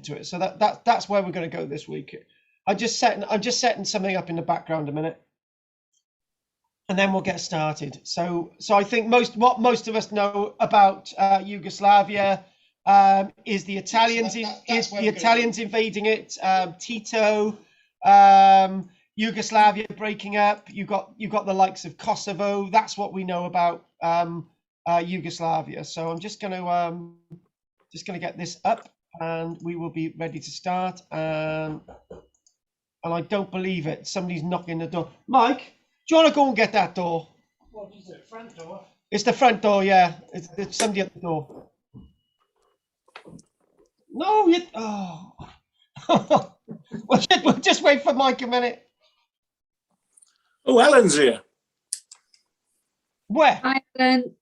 into it. So that's where we're going to go this week. I'm just setting something up in the background a minute, and then we'll get started. So I think most of us know about Yugoslavia is the Italians invading it, Tito, Yugoslavia breaking up. You got the likes of Kosovo. That's what we know about Yugoslavia. So I'm just going to get this up, and we will be ready to start. And I don't believe it. Somebody's knocking the door. Mike, do you want to go and get that door? What is it? Front door? It's the front door, yeah. It's somebody at the door. No, you. Oh. We'll just wait for Mike a minute. Oh, Ellen's here. Where? Hi, Ellen.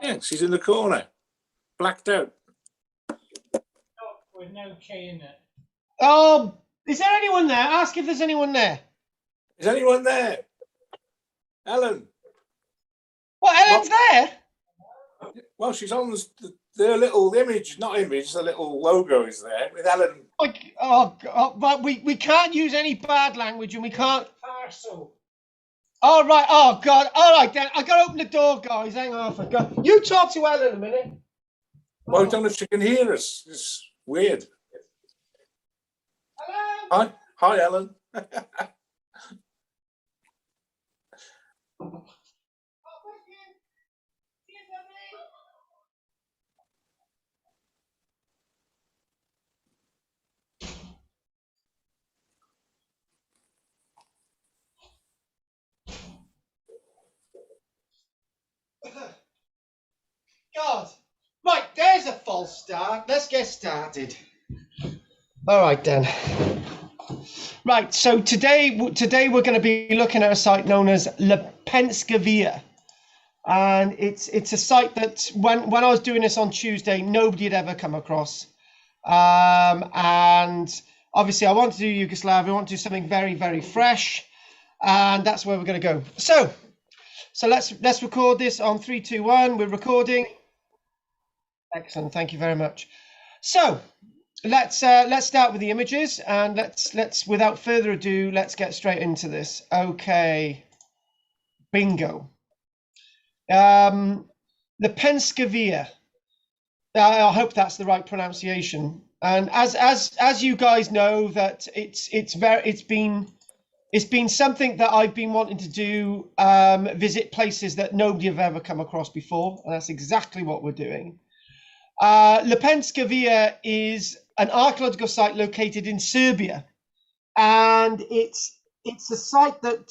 Yeah, she's in the corner, blacked out. With no key in it. Is there anyone there? Ask if there's anyone there. Is anyone there? Ellen. What, Ellen's there? Well, she's on the little image, not image, the little logo is there with Ellen. But we can't use any bad language, and we can't. Parcel. All right. Oh God. All right then. I gotta open the door, guys. Hang on. For God. You talk to Ellen a minute. Well, I don't know if she can hear us. It's weird. Hello. Hi, Ellen. God. Right, there's a false start. Let's get started. All right then. Right, so today we're going to be looking at a site known as Lepenski Vir, and it's a site that when I was doing this on Tuesday, nobody had ever come across, and obviously I want to do Yugoslavia. I want to do something very, very fresh, and that's where we're going to go. So let's record this on 3, 2, 1. We're recording. Excellent, thank you very much. So let's start with the images, and let's without further ado, let's get straight into this. Okay, bingo. Lepenski Vir. I hope that's the right pronunciation. And as you guys know, that it's been something that I've been wanting to do, visit places that nobody have ever come across before, and that's exactly what we're doing. Lepenski Vir is an archaeological site located in Serbia, and it's a site that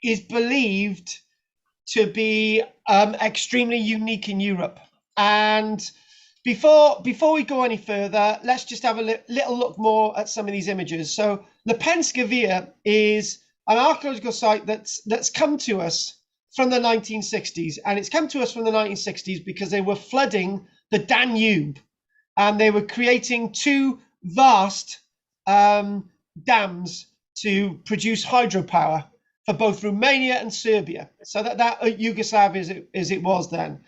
is believed to be extremely unique in Europe. And before we go any further, let's just have a little look more at some of these images. So Lepenski Vir is an archaeological site that's come to us from the 1960s, and it's come to us from the 1960s because they were flooding the Danube, and they were creating two vast dams to produce hydropower for both Romania and Serbia. So that Yugoslavia as it was then.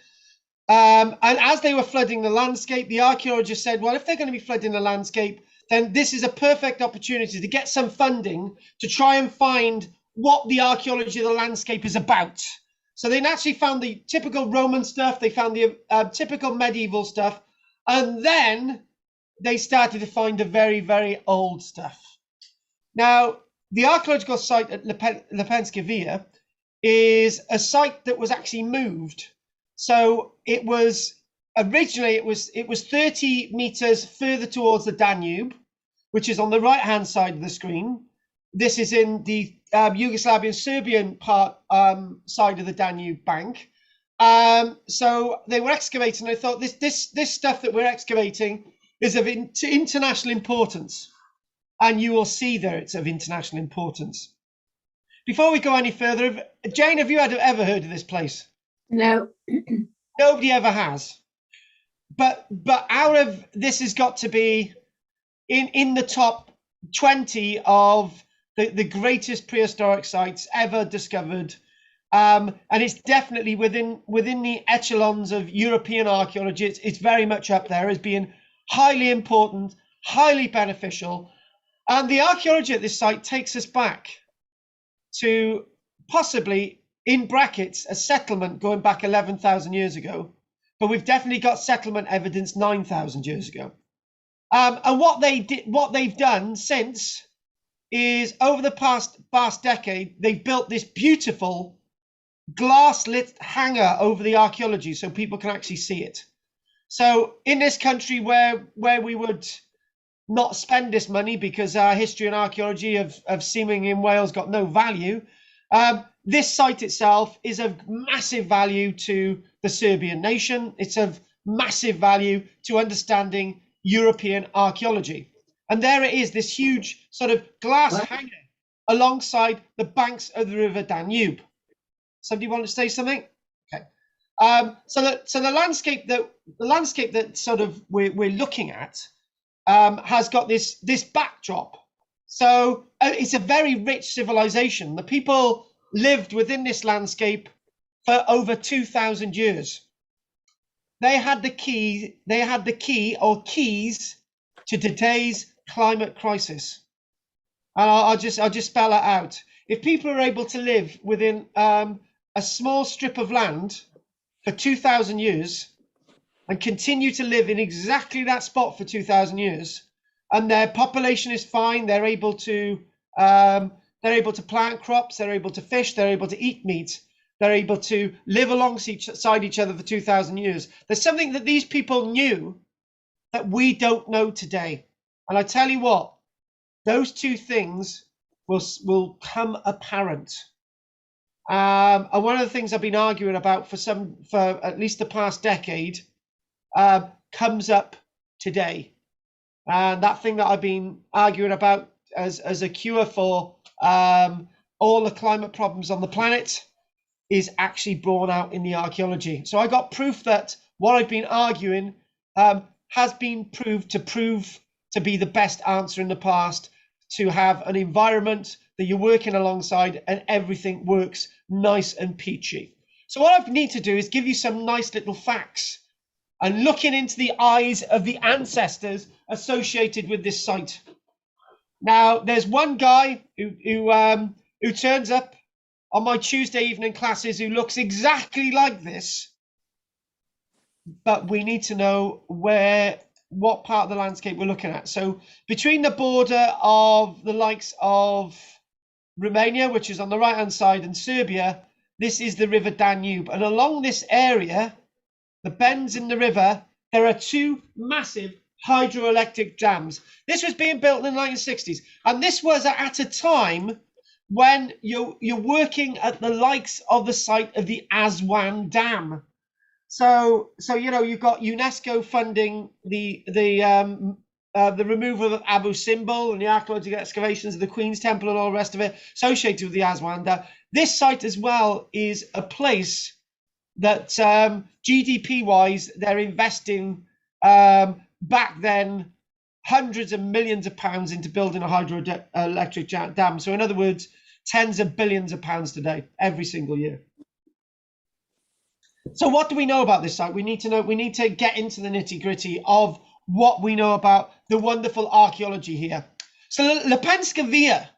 And as they were flooding the landscape, the archaeologists said, well, if they're going to be flooding the landscape, then this is a perfect opportunity to get some funding to try and find what the archaeology of the landscape is about. So they naturally found the typical Roman stuff, they found the typical medieval stuff, and then they started to find the very, very old stuff. Now, the archaeological site at Lepenski Vir is a site that was actually moved. So it was originally it was 30 meters further towards the Danube, which is on the right-hand side of the screen. This is in the Yugoslavian Serbian part side of the Danube bank. So they were excavating. They thought this stuff that we're excavating is of international importance, and you will see there it's of international importance. Before we go any further, Jane, have you ever heard of this place? No. Nobody ever has. But out of this has got to be in the top 20 of the greatest prehistoric sites ever discovered, and it's definitely within the echelons of European archaeology. It's very much up there as being highly important, highly beneficial. And the archaeology at this site takes us back to possibly, in brackets, a settlement going back 11,000 years ago. But we've definitely got settlement evidence 9,000 years ago. And what they've done since is, over the past decade, they've built this beautiful glass-lit hangar over the archaeology so people can actually see it. So in this country where we would not spend this money because our history and archaeology of seeming in Wales got no value, this site itself is of massive value to the Serbian nation. It's of massive value to understanding European archaeology. And there it is, this huge sort of glass hangar alongside the banks of the River Danube. Somebody want to say something? Okay. So the landscape that sort of we're looking at has got this backdrop. So it's a very rich civilization. The people lived within this landscape for over 2,000 years. They had the key or keys to today's climate crisis. And I'll just spell it out. If people are able to live within a small strip of land for 2,000 years and continue to live in exactly that spot for 2,000 years, and their population is fine, they're able to plant crops, they're able to fish, they're able to eat meat, they're able to live alongside each other for 2,000 years. There's something that these people knew that we don't know today. And I tell you what, those two things will come apparent. And one of the things I've been arguing about for at least the past decade comes up today. And that thing that I've been arguing about as a cure for all the climate problems on the planet is actually borne out in the archaeology. So I got proof that what I've been arguing has been proved to be the best answer in the past, to have an environment that you're working alongside and everything works nice and peachy. So what I need to do is give you some nice little facts and looking into the eyes of the ancestors associated with this site. Now, there's one guy who turns up on my Tuesday evening classes who looks exactly like this, but we need to know what part of the landscape we're looking at. So between the border of the likes of Romania, which is on the right hand side, and Serbia, this is the River Danube. And along this area, the bends in the river, there are two massive hydroelectric dams. This was being built in the 1960s, and this was at a time when you're working at the likes of the site of the Aswan Dam. So you know, you've got UNESCO funding the removal of Abu Simbel and the archaeological excavations of the Queen's Temple and all the rest of it associated with the Aswan Dam. This site as well is a place that GDP-wise, they're investing back then hundreds of millions of pounds into building a hydroelectric dam. So in other words, tens of billions of pounds today, every single year. So what do we know about this site? We need to get into the nitty-gritty of what we know about the wonderful archaeology here. So Lepenski Vir,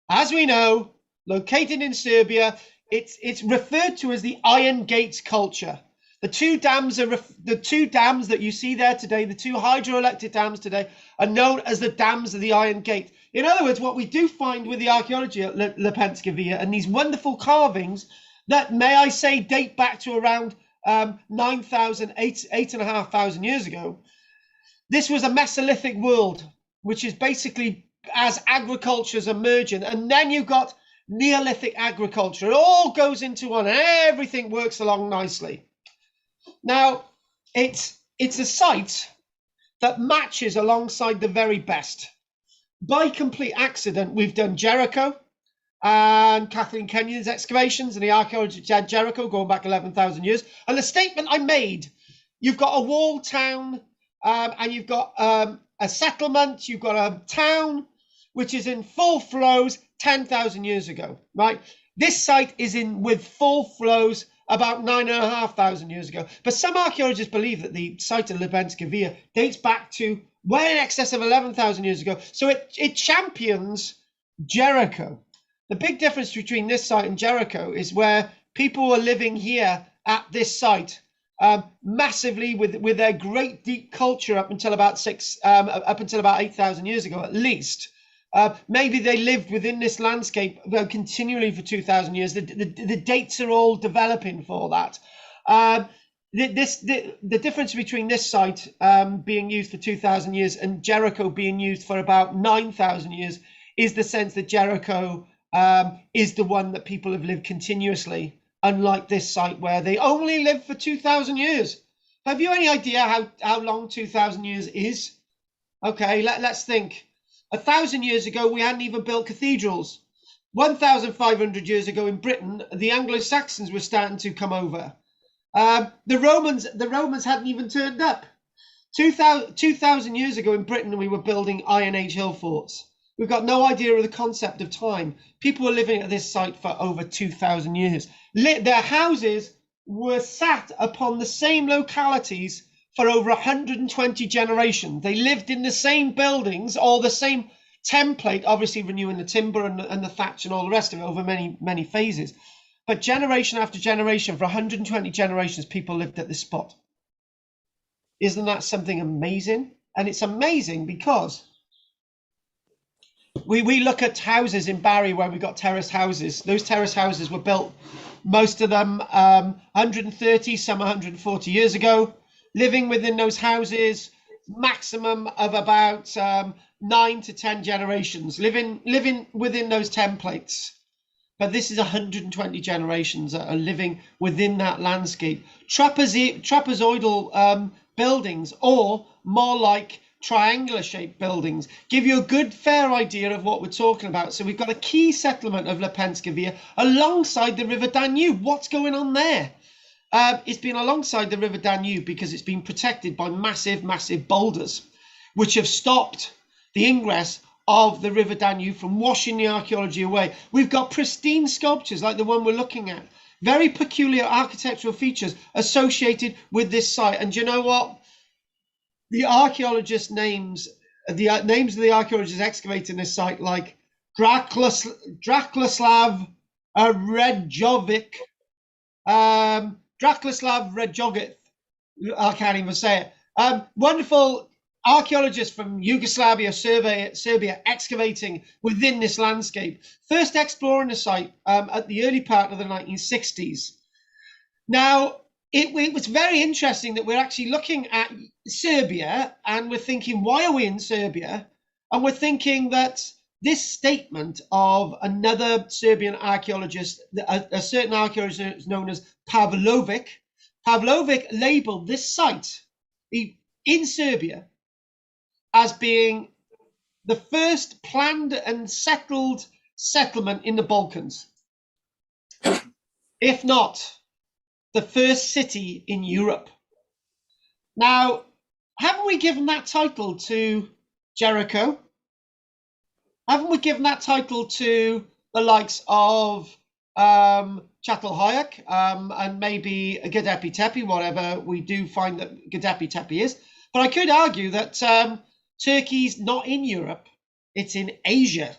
as we know, located in Serbia, it's referred to as the Iron Gates culture. The two dams that you see there today, the two hydroelectric dams today, are known as the dams of the Iron Gate. In other words, what we do find with the archaeology at Lepenski Vir and these wonderful carvings that, may I say, date back to around 9,000, 8,500 years ago. This was a Mesolithic world, which is basically as agriculture's emerging, and then you've got Neolithic agriculture. It all goes into one, and everything works along nicely. Now, it's a site that matches alongside the very best. By complete accident, we've done Jericho and Kathleen Kenyon's excavations and the archaeology at Jericho going back 11,000 years. And the statement I made, you've got a walled town and you've got a settlement, you've got a town which is in full flows 10,000 years ago, right? This site is in with full flows about 9,500 years ago. But some archaeologists believe that the site of Lepenski Vir dates back to well in excess of 11,000 years ago. So it champions Jericho. The big difference between this site and Jericho is where people were living here at this site massively with their great deep culture up until about 8,000 years ago at least. Maybe they lived within this landscape continually for 2,000 years. The dates are all developing for that. The difference between this site being used for 2,000 years and Jericho being used for about 9,000 years is the sense that Jericho is the one that people have lived continuously, unlike this site where they only lived for 2,000 years. Have you any idea how long 2,000 years is? Okay, let's think. 1,000 years ago, we hadn't even built cathedrals. 1,500 years ago in Britain, the Anglo-Saxons were starting to come over. The Romans hadn't even turned up. 2,000 years ago in Britain, we were building Iron Age hill forts. We've got no idea of the concept of time. People were living at this site for over 2,000 years. Their houses were sat upon the same localities for over 120 generations. They lived in the same buildings or the same template, obviously renewing the timber and the thatch and all the rest of it over many, many phases. But generation after generation, for 120 generations, people lived at this spot. Isn't that something amazing? And it's amazing because we look at houses in Barry where we got terrace houses. Those terrace houses were built, most of them 130, some 140 years ago. Living within those houses, maximum of about 9 to 10 generations, living within those templates. But this is 120 generations that are living within that landscape. Trapezoidal buildings, or more like triangular shaped buildings, give you a good fair idea of what we're talking about. So we've got a key settlement of Lepenski Vir alongside the River Danube. What's going on there? It's been alongside the River Danube because it's been protected by massive, massive boulders, which have stopped the ingress of the River Danube from washing the archaeology away. We've got pristine sculptures like the one we're looking at, very peculiar architectural features associated with this site. And do you know what? The archaeologist names of the archaeologists excavating this site, like Draklaslav Redjovic, Draklaslav Redjovic, I can't even say it. Wonderful archaeologists from Yugoslavia, Serbia, excavating within this landscape. First exploring the site at the early part of the 1960s. Now, it was very interesting that we're actually looking at Serbia and we're thinking, why are we in Serbia? And we're thinking that this statement of another Serbian archaeologist, a certain archaeologist known as Pavlovic labeled this site in Serbia as being the first planned and settled settlement in the Balkans, if not the first city in Europe. Now, haven't we given that title to Jericho? Haven't we given that title to the likes of Çatalhöyük and maybe Göbekli Tepe, whatever we do find that Göbekli Tepe is? But I could argue that Turkey's not in Europe, it's in Asia.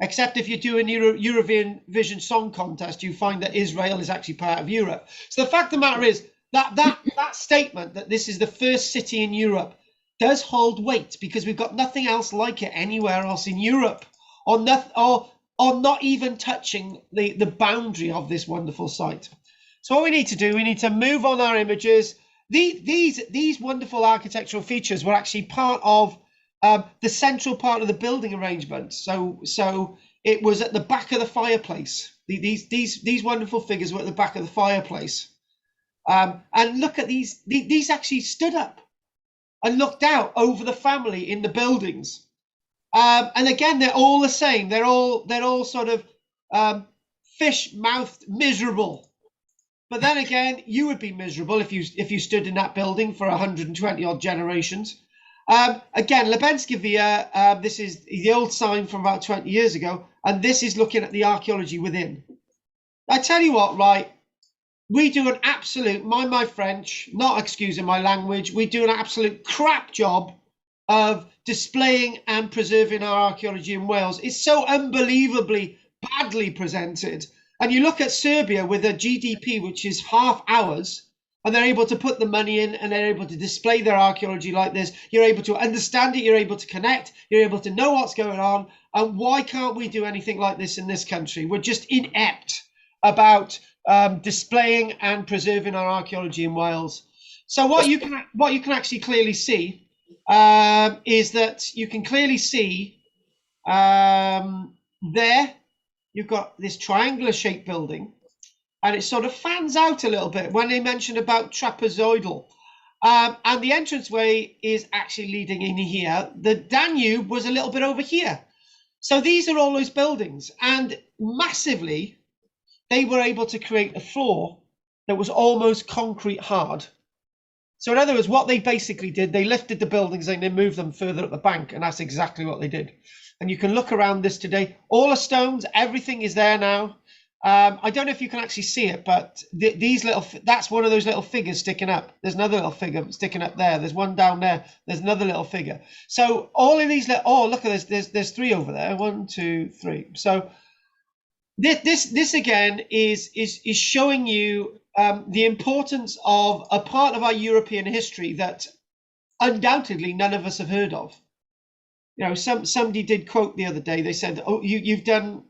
Except if you do an Eurovision Song Contest, you find that Israel is actually part of Europe. So the fact of the matter is that statement that this is the first city in Europe does hold weight, because we've got nothing else like it anywhere else in Europe, or not even touching the boundary of this wonderful site. So what we need to do, we need to move on our images. These wonderful architectural features were actually part of the central part of the building arrangement. So it was at the back of the fireplace. These wonderful figures were at the back of the fireplace. And look at these actually stood up and looked out over the family in the buildings. And again, they're all the same. They're all sort of fish-mouthed, miserable. But then again, you would be miserable if you stood in that building for 120 odd generations. Again, Lepenski Vir, this is the old sign from about 20 years ago, and this is looking at the archaeology within. I tell you what, right, we do an absolute, mind my French, not excusing my language, we do an absolute crap job of displaying and preserving our archaeology in Wales. It's so unbelievably badly presented. And you look at Serbia with a GDP which is half ours, and they're able to put the money in and they're able to display their archaeology like this. You're able to understand it, you're able to connect, you're able to know what's going on. And why can't we do anything like this in this country? We're just inept about displaying and preserving our archaeology in Wales. So what you can actually clearly see is that you can clearly see there you've got this triangular shaped building, and it sort of fans out a little bit when they mentioned about trapezoidal. And the entranceway is actually leading in here. The Danube was a little bit over here. So these are all those buildings, and massively they were able to create a floor that was almost concrete hard. So in other words, what they basically did, they lifted the buildings and they moved them further up the bank, and that's exactly what they did. And you can look around this today, all the stones, everything is there now. I don't know if you can actually see it, but these little, that's one of those little figures sticking up. There's another little figure sticking up there. There's one down there. There's another little figure. So all of these, oh, look at this. There's three over there. 1, 2, 3. So this again is showing you the importance of a part of our European history that undoubtedly none of us have heard of. You know, somebody did quote the other day. They said, "Oh, you've done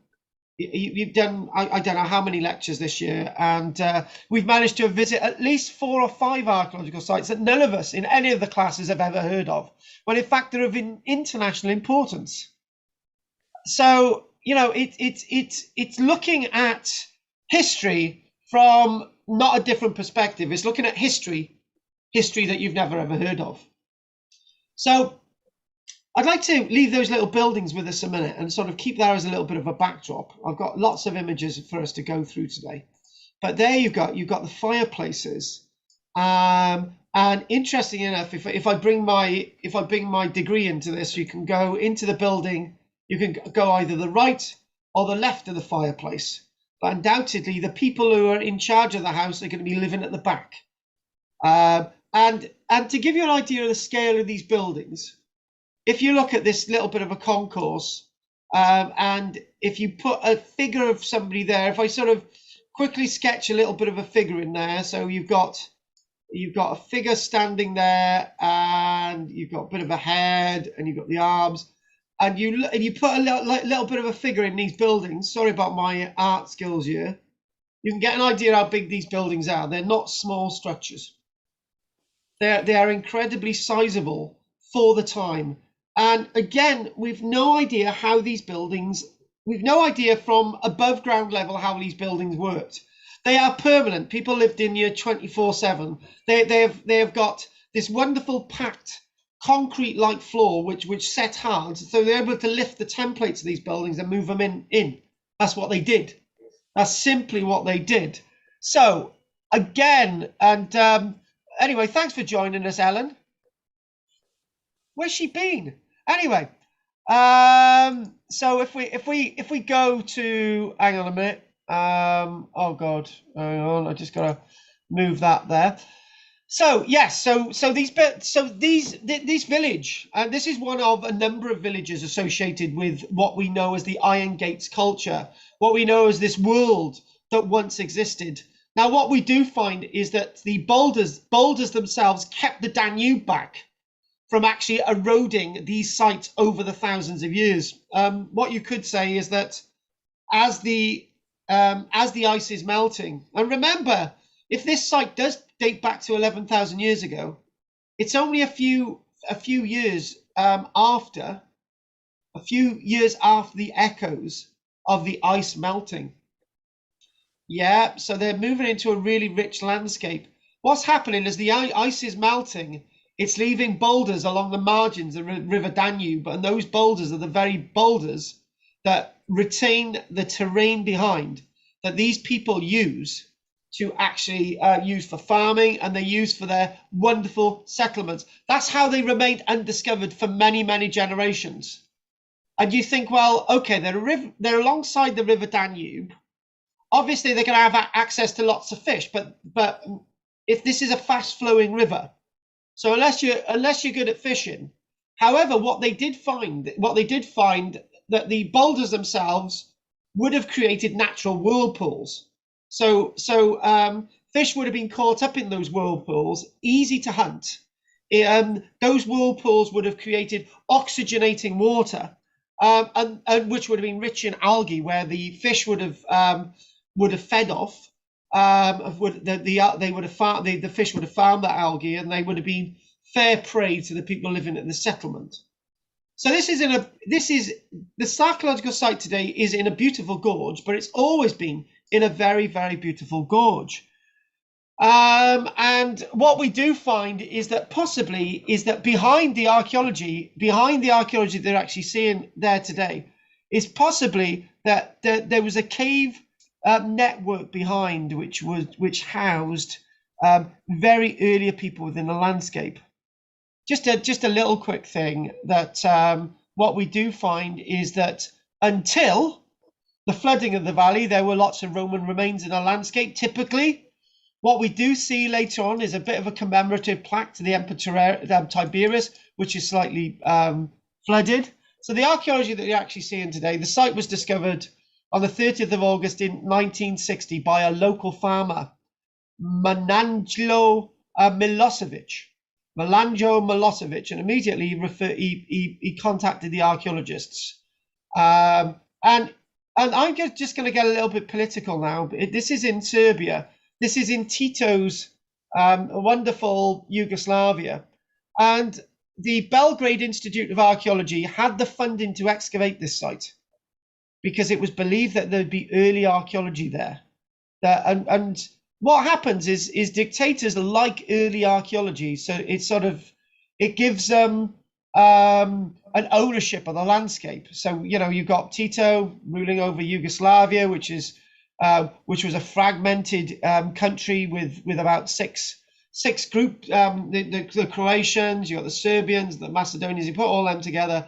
I don't know how many lectures this year, and we've managed to visit at least 4 or 5 archaeological sites that none of us in any of the classes have ever heard of, when in fact they're of international importance." So you know, it's looking at history from not a different perspective. It's looking at history that you've never ever heard of. So I'd like to leave those little buildings with us a minute and sort of keep that as a little bit of a backdrop. I've got lots of images for us to go through today, but there you've got the fireplaces. And interesting enough, if I bring my degree into this, you can go into the building. You can go either the right or the left of the fireplace, but undoubtedly the people who are in charge of the house are going to be living at the back. And to give you an idea of the scale of these buildings, if you look at this little bit of a concourse, and if you put a figure of somebody there, if I sort of quickly sketch a little bit of a figure in there, so you've got a figure standing there, and you've got a bit of a head, and you've got the arms, and you put a little bit of a figure in these buildings. Sorry about my art skills here. You can get an idea how big these buildings are. They're not small structures. They are incredibly sizable for the time. And again, we've no idea how these buildings, we've no idea from above ground level how these buildings worked. They are permanent. People lived in here 24/7. They have got this wonderful packed concrete-like floor which set hard, so they're able to lift the templates of these buildings and move them in. That's what they did. That's simply what they did. So again, and anyway, thanks for joining us, Ellen. Where's she been? Anyway, so if we go to, hang on a minute. Oh God, hang on, I just gotta move that there. So yes, so this village, and this is one of a number of villages associated with what we know as the Iron Gates culture, what we know as this world that once existed. Now, what we do find is that the boulders themselves kept the Danube back from actually eroding these sites over the thousands of years. What you could say is that as the ice is melting, and remember, if this site does date back to 11,000 years ago, it's only a few years after the echoes of the ice melting. Yeah, so they're moving into a really rich landscape. What's happening is the ice is melting. It's leaving boulders along the margins of the River Danube, and those boulders are the very boulders that retain the terrain behind that these people use to actually use for farming, and they use for their wonderful settlements. That's how they remained undiscovered for many, many generations. And you think, well, okay, they're alongside the River Danube. obviously they're going to have access to lots of fish, but if this is a fast flowing river, so unless you're good at fishing, however, what they did find that the boulders themselves would have created natural whirlpools. So fish would have been caught up in those whirlpools, easy to hunt. Those whirlpools would have created oxygenating water, and which would have been rich in algae, where the fish would have fed off. The fish would have found that algae, and they would have been fair prey to the people living at the settlement. So this archaeological site today is in a beautiful gorge, but it's always been in a very, very beautiful gorge. And what we do find is that behind the archaeology they're actually seeing there today, is possibly that there was a cave network behind which housed very earlier people within the landscape. Just a little quick thing that what we do find is that until the flooding of the valley, there were lots of Roman remains in the landscape. Typically, what we do see later on is a bit of a commemorative plaque to the Emperor Tiberius, which is slightly flooded. So the archaeology that you're actually seeing today, the site was discovered on the 30th of August in 1960 by a local farmer, Melanjo Milosevic, and immediately he contacted the archaeologists. And I'm just going to get a little bit political now. This is in Serbia. This is in Tito's wonderful Yugoslavia. And the Belgrade Institute of Archaeology had the funding to excavate this site because it was believed that there'd be early archaeology there. And what happens is dictators like early archaeology, so it gives them an ownership of the landscape. So you've got Tito ruling over Yugoslavia, which was a fragmented country with about six groups. The Croatians, you got the Serbians, the Macedonians. You put all them together.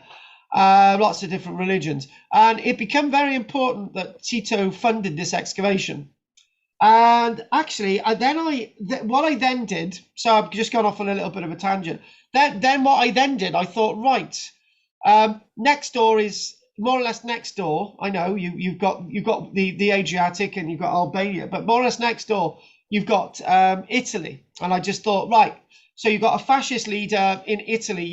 Lots of different religions, and it became very important that Tito funded this excavation. And actually, what I then did, so I've just gone off on a little bit of a tangent. Then what I then did, I thought, right, next door is more or less next door. I know you've got the Adriatic and you've got Albania, but more or less next door you've got Italy. And I just thought, right, so you've got a fascist leader in Italy a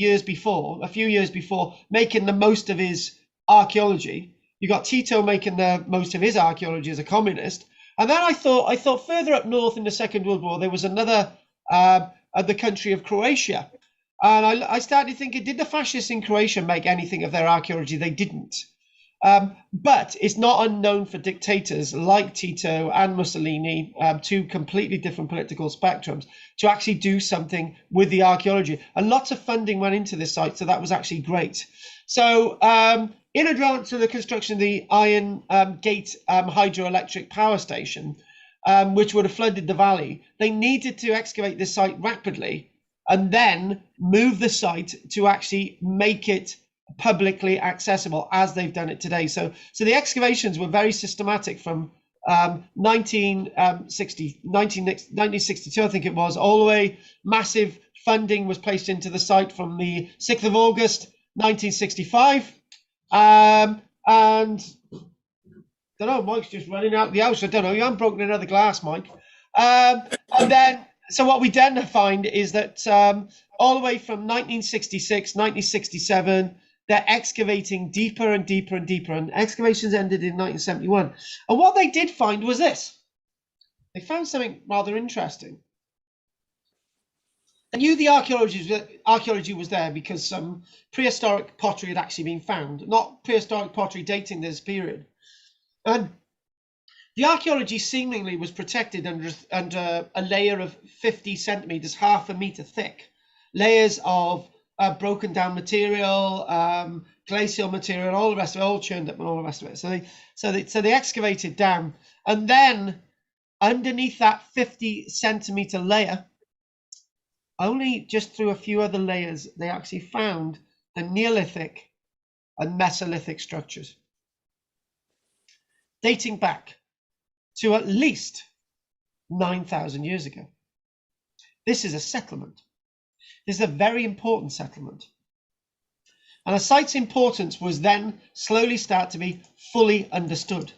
few years before, making the most of his archaeology. You got Tito making the most of his archaeology as a communist. And then I thought further up north in the Second World War, there was another, the country of Croatia. And I started thinking, did the fascists in Croatia make anything of their archaeology? They didn't. But it's not unknown for dictators like Tito and Mussolini, two completely different political spectrums, to actually do something with the archaeology. And lots of funding went into this site, so that was actually great. So in advance of the construction of the Iron Gate hydroelectric power station, which would have flooded the valley, they needed to excavate this site rapidly and then move the site to actually make it publicly accessible as they've done it today. So the excavations were very systematic from 1962, I think it was, all the way. Massive funding was placed into the site from the 6th of August 1965. And I don't know, Mike's just running out the house. I don't know, you haven't broken another glass, Mike. And then, so what we then find is that all the way from 1966, 1967, they're excavating deeper and deeper and deeper, and excavations ended in 1971. And what they did find was this. They found something rather interesting. They knew the archaeology was there because some prehistoric pottery had actually been found, not prehistoric pottery dating this period. And the archaeology seemingly was protected under a layer of 50 centimeters, half a meter thick, layers of broken down material, glacial material, all the rest of it, all churned up and all the rest of it. So they excavated down, and then underneath that 50 centimeter layer, only just through a few other layers, they actually found the Neolithic and Mesolithic structures dating back to at least 9,000 years ago. This is a settlement. This is a very important settlement. And a site's importance was then slowly start to be fully understood.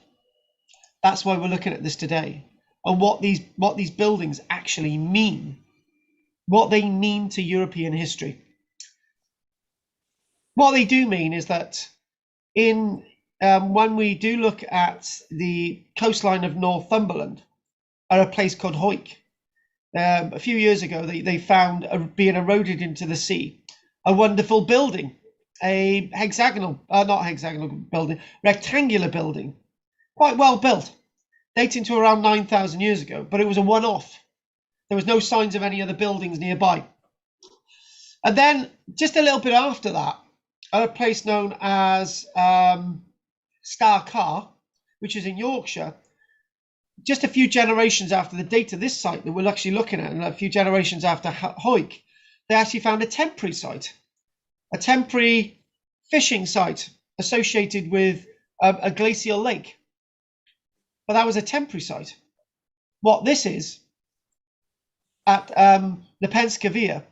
That's why we're looking at this today, and what these buildings actually mean, what they mean to European history. What they do mean is that when we do look at the coastline of Northumberland, at a place called Hoyk, a few years ago, they found being eroded into the sea a wonderful building, a rectangular building, quite well built, dating to around 9,000 years ago, but it was a one-off. There was no signs of any other buildings nearby. And then just a little bit after that, at a place known as Starcar, which is in Yorkshire, just a few generations after the date of this site that we're actually looking at, and a few generations after Hoyk, they actually found a temporary site, a temporary fishing site associated with a glacial lake. But that was a temporary site. What this is at Lepenski Vir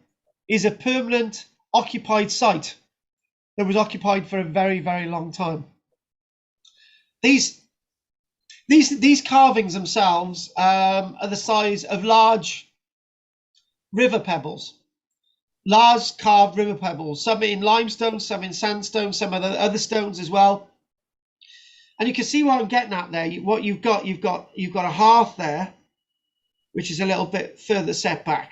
is a permanent occupied site that was occupied for a very, very long time. These carvings themselves are the size of large river pebbles, large carved river pebbles, some in limestone, some in sandstone, some other stones as well. And you can see what I'm getting at there. What you've got a hearth there, which is a little bit further set back,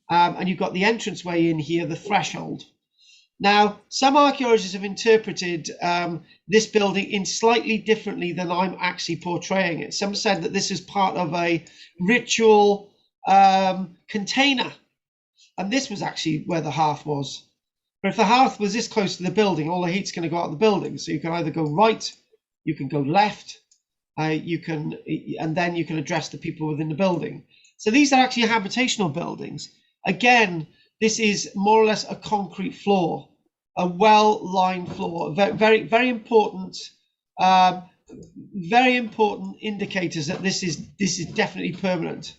and you've got the entranceway in here, the threshold. Now, some archaeologists have interpreted this building in slightly differently than I'm actually portraying it. Some said that this is part of a ritual container, and this was actually where the hearth was. But if the hearth was this close to the building, all the heat's going to go out of the building. So you can either go right, you can go left, and then you can address the people within the building. So these are actually habitational buildings. Again, this is more or less a concrete floor, a well-lined floor. Very, very important, very important indicators that this is definitely permanent,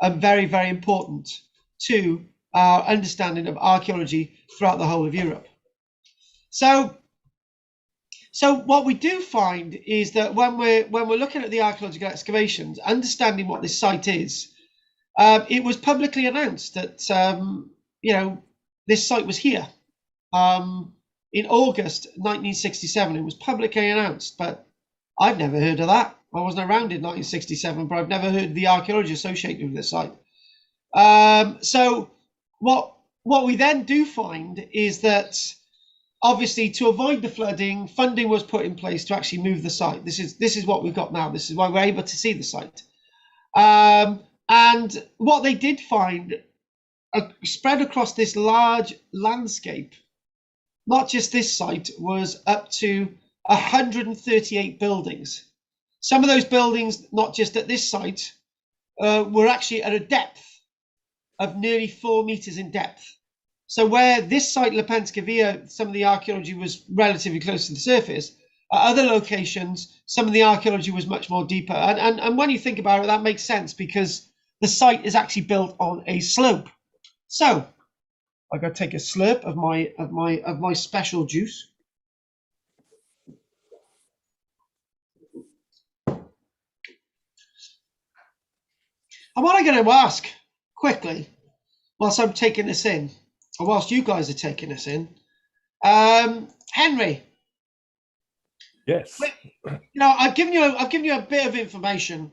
and very, very important to our understanding of archaeology throughout the whole of Europe. So what we do find is that when we're looking at the archaeological excavations, understanding what this site is, it was publicly announced that this site was here in August 1967. It was publicly announced, but I've never heard of that. I wasn't around in 1967, but I've never heard of the archaeology associated with this site. So what we then do find is that, obviously, to avoid the flooding, funding was put in place to actually move the site. This is what we've got now. This is why we're able to see the site. And what they did find spread across this large landscape, not just this site, was up to 138 buildings. Some of those buildings, not just at this site, were actually at a depth of nearly 4 meters in depth. So where this site, Lepenski Vir, some of the archaeology was relatively close to the surface, at other locations, some of the archaeology was much more deeper. And when you think about it, that makes sense, because the site is actually built on a slope. So I got to take a slurp of my special juice. And what I'm going to ask quickly, whilst I'm taking this in, or whilst you guys are taking this in, Henry. Yes. I've given you a bit of information.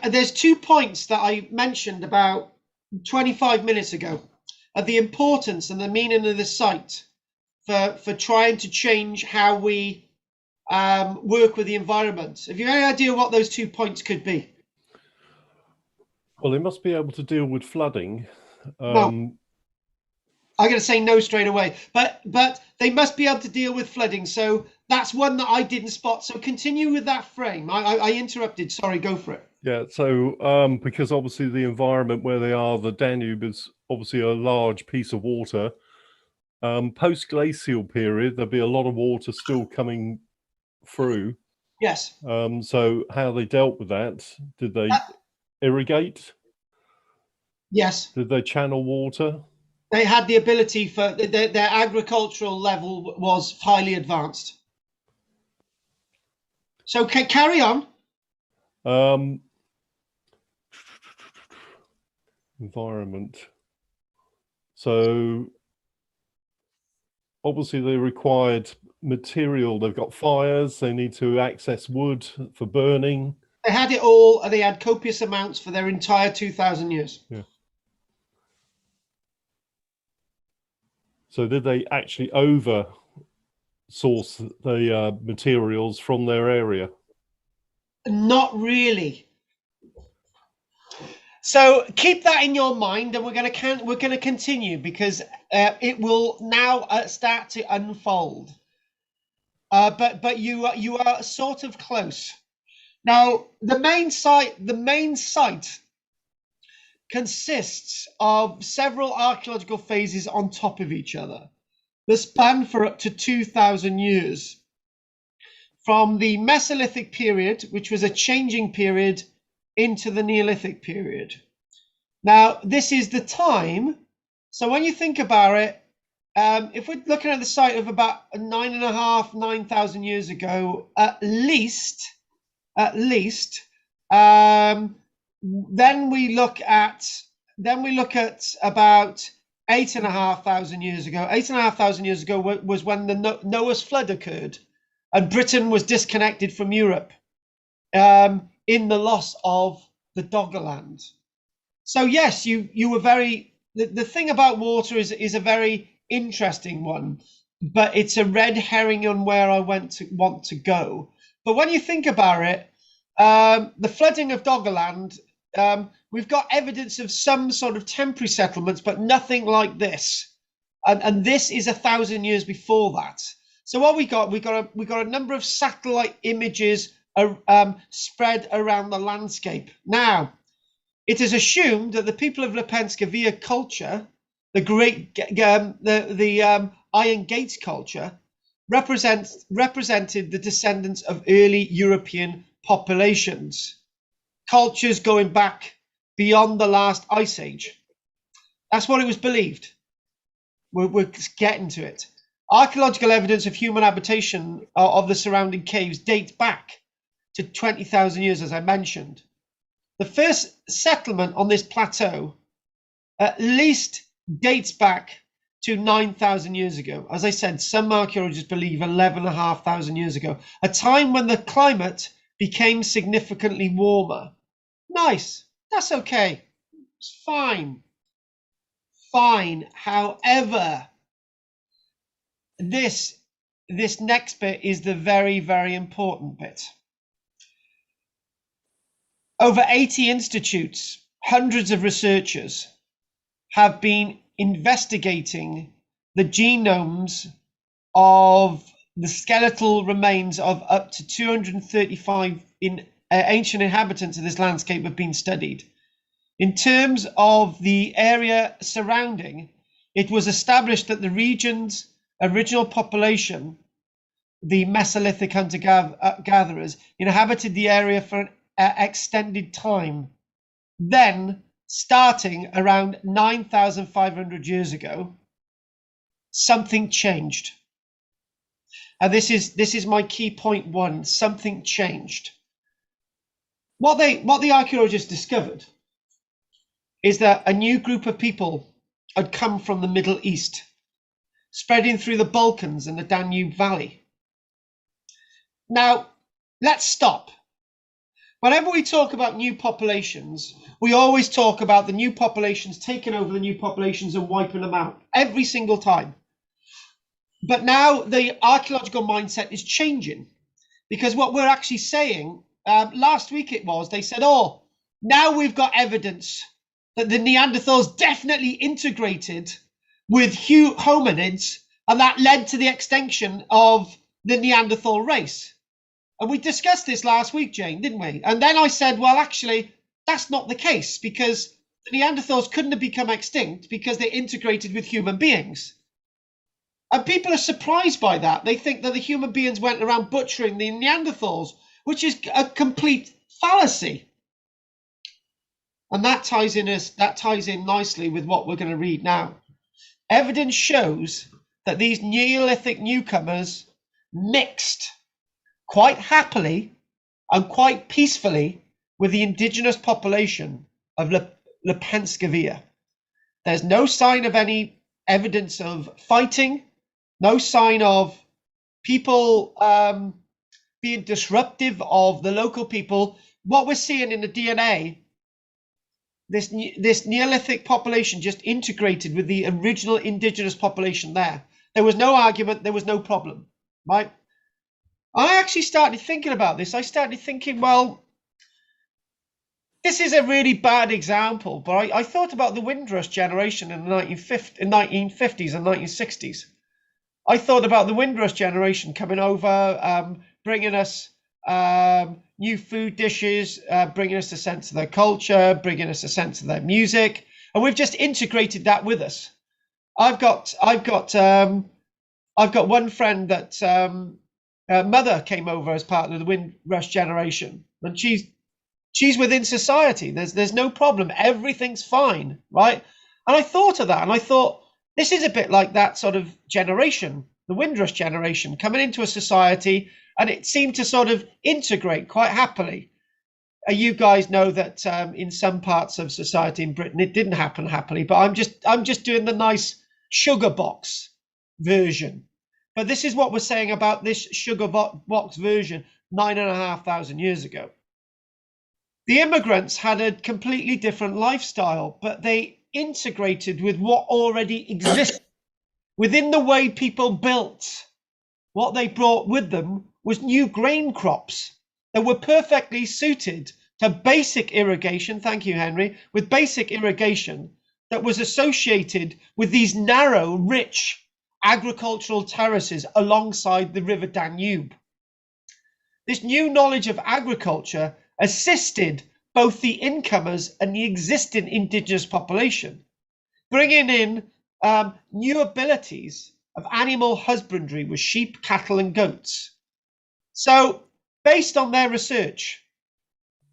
There's 2 points that I mentioned about 25 minutes ago of the importance and the meaning of the site for trying to change how we work with the environment. Have you any idea what those 2 points could be? Well, they must be able to deal with flooding. No. I'm going to say no straight away, but they must be able to deal with flooding. So that's one that I didn't spot. So continue with that frame. I interrupted. Sorry, go for it. Yeah. So because obviously the environment where they are, the Danube is obviously a large piece of water. Post-glacial period, there'll be a lot of water still coming through. Yes. So how they dealt with that? Did they irrigate? Yes. Did they channel water? They had the ability for their agricultural level was highly advanced. So carry on. Environment. So obviously they required material. They've got fires. They need to access wood for burning. They had it all, and they had copious amounts for their entire 2,000 years. Yeah. So did they actually over source the materials from their area? Not really. So keep that in your mind, and we're going to continue, because it will now start to unfold. But you are sort of close. Now the main site consists of several archaeological phases on top of each other that span for up to 2,000 years. From the Mesolithic period, which was a changing period, into the Neolithic period. Now, this is the time. So when you think about it, if we're looking at the site of about 9,500 years ago, at least, then we look at about 8,500 years ago. 8,500 years ago was when the Noah's flood occurred, and Britain was disconnected from Europe in the loss of the Doggerland. So yes, you were very. The thing about water is a very interesting one, but it's a red herring on where I want to go. But when you think about it, the flooding of Doggerland, we've got evidence of some sort of temporary settlements, but nothing like this. And this is 1,000 years before that. So what we got a number of satellite images spread around the landscape. Now, it is assumed that the people of Lepenski Vir culture, the Iron Gates culture, represented the descendants of early European populations, cultures going back beyond the last ice age. That's what it was believed. We're getting to it. Archaeological evidence of human habitation of the surrounding caves dates back to 20,000 years, as I mentioned. The first settlement on this plateau at least dates back to 9,000 years ago. As I said, some archaeologists believe 11,500 years ago, a time when the climate became significantly warmer. Nice, that's okay, it's fine. However, this next bit is the very, very important bit. Over 80 institutes, hundreds of researchers have been investigating the genomes of the skeletal remains of up to 235 ancient inhabitants of this landscape have been studied. In terms of the area surrounding, it was established that the region's original population, the Mesolithic hunter-gatherers, inhabited the area for an extended time. Then, starting around 9,500 years ago, something changed. And this is my key point one. Something changed. What the archaeologists discovered is that a new group of people had come from the Middle East, spreading through the Balkans and the Danube Valley. Now, let's stop. Whenever we talk about new populations, we always talk about the new populations taking over the new populations and wiping them out every single time. But now the archaeological mindset is changing, because what we're actually saying, last week they said, oh, now we've got evidence that the Neanderthals definitely integrated with hominids, and that led to the extinction of the Neanderthal race. And we discussed this last week, Jane, didn't we? And then I said, well, actually, that's not the case, because the Neanderthals couldn't have become extinct because they integrated with human beings. And people are surprised by that. They think that the human beings went around butchering the Neanderthals. which is a complete fallacy. And that ties in nicely with what we're going to read now. Evidence shows that these Neolithic newcomers mixed quite happily and quite peacefully with the indigenous population of Lepenski Vir. There's no sign of any evidence of fighting, no sign of people being disruptive of the local people. What we're seeing in the DNA, this Neolithic population just integrated with the original indigenous population there. There was no argument, there was no problem, right? I actually started thinking about this. I started thinking, well, this is a really bad example, but I thought about the Windrush generation in the 1950s and 1960s. I thought about the Windrush generation coming over, bringing us new food dishes, bringing us a sense of their culture, bringing us a sense of their music, and we've just integrated that with us. I've got one friend that mother came over as part of the Windrush generation, and she's within society. There's no problem. Everything's fine, right? And I thought of that, and I thought this is a bit like that sort of generation, the Windrush generation, coming into a society, and it seemed to sort of integrate quite happily. You guys know that in some parts of society in Britain it didn't happen happily, but I'm just doing the nice sugar box version. But this is what we're saying about this sugar box version 9,500 years ago. The immigrants had a completely different lifestyle, but they integrated with what already existed. Within the way people built, what they brought with them was new grain crops that were perfectly suited to basic irrigation. Thank you, Henry. With basic irrigation that was associated with these narrow, rich agricultural terraces alongside the River Danube. This new knowledge of agriculture assisted both the incomers and the existing indigenous population, bringing in new abilities of animal husbandry with sheep, cattle, and goats. So, based on their research,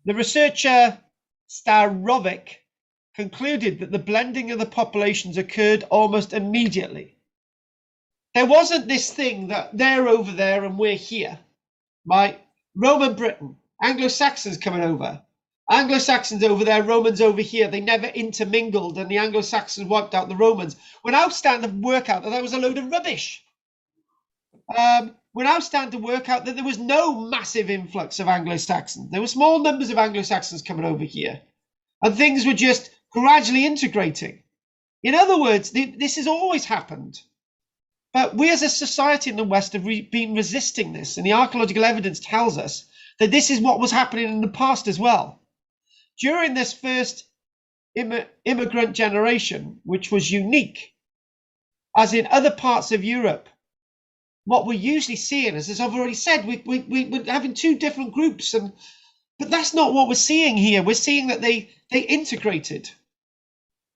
the researcher Starovic concluded that the blending of the populations occurred almost immediately. There wasn't this thing that they're over there and we're here, right? Roman Britain, Anglo-Saxons coming over. Anglo-Saxons over there, Romans over here. They never intermingled, and the Anglo-Saxons wiped out the Romans. We're now starting to work out that that was a load of rubbish. We're now starting to work out that there was no massive influx of Anglo-Saxons. There were small numbers of Anglo-Saxons coming over here, and things were just gradually integrating. In other words, this has always happened. But we as a society in the West have been resisting this, and the archaeological evidence tells us that this is what was happening in the past as well. During this first immigrant generation, which was unique, as in other parts of Europe, what we're usually seeing is, as I've already said, we're having two different groups, but that's not what we're seeing here. We're seeing that they integrated.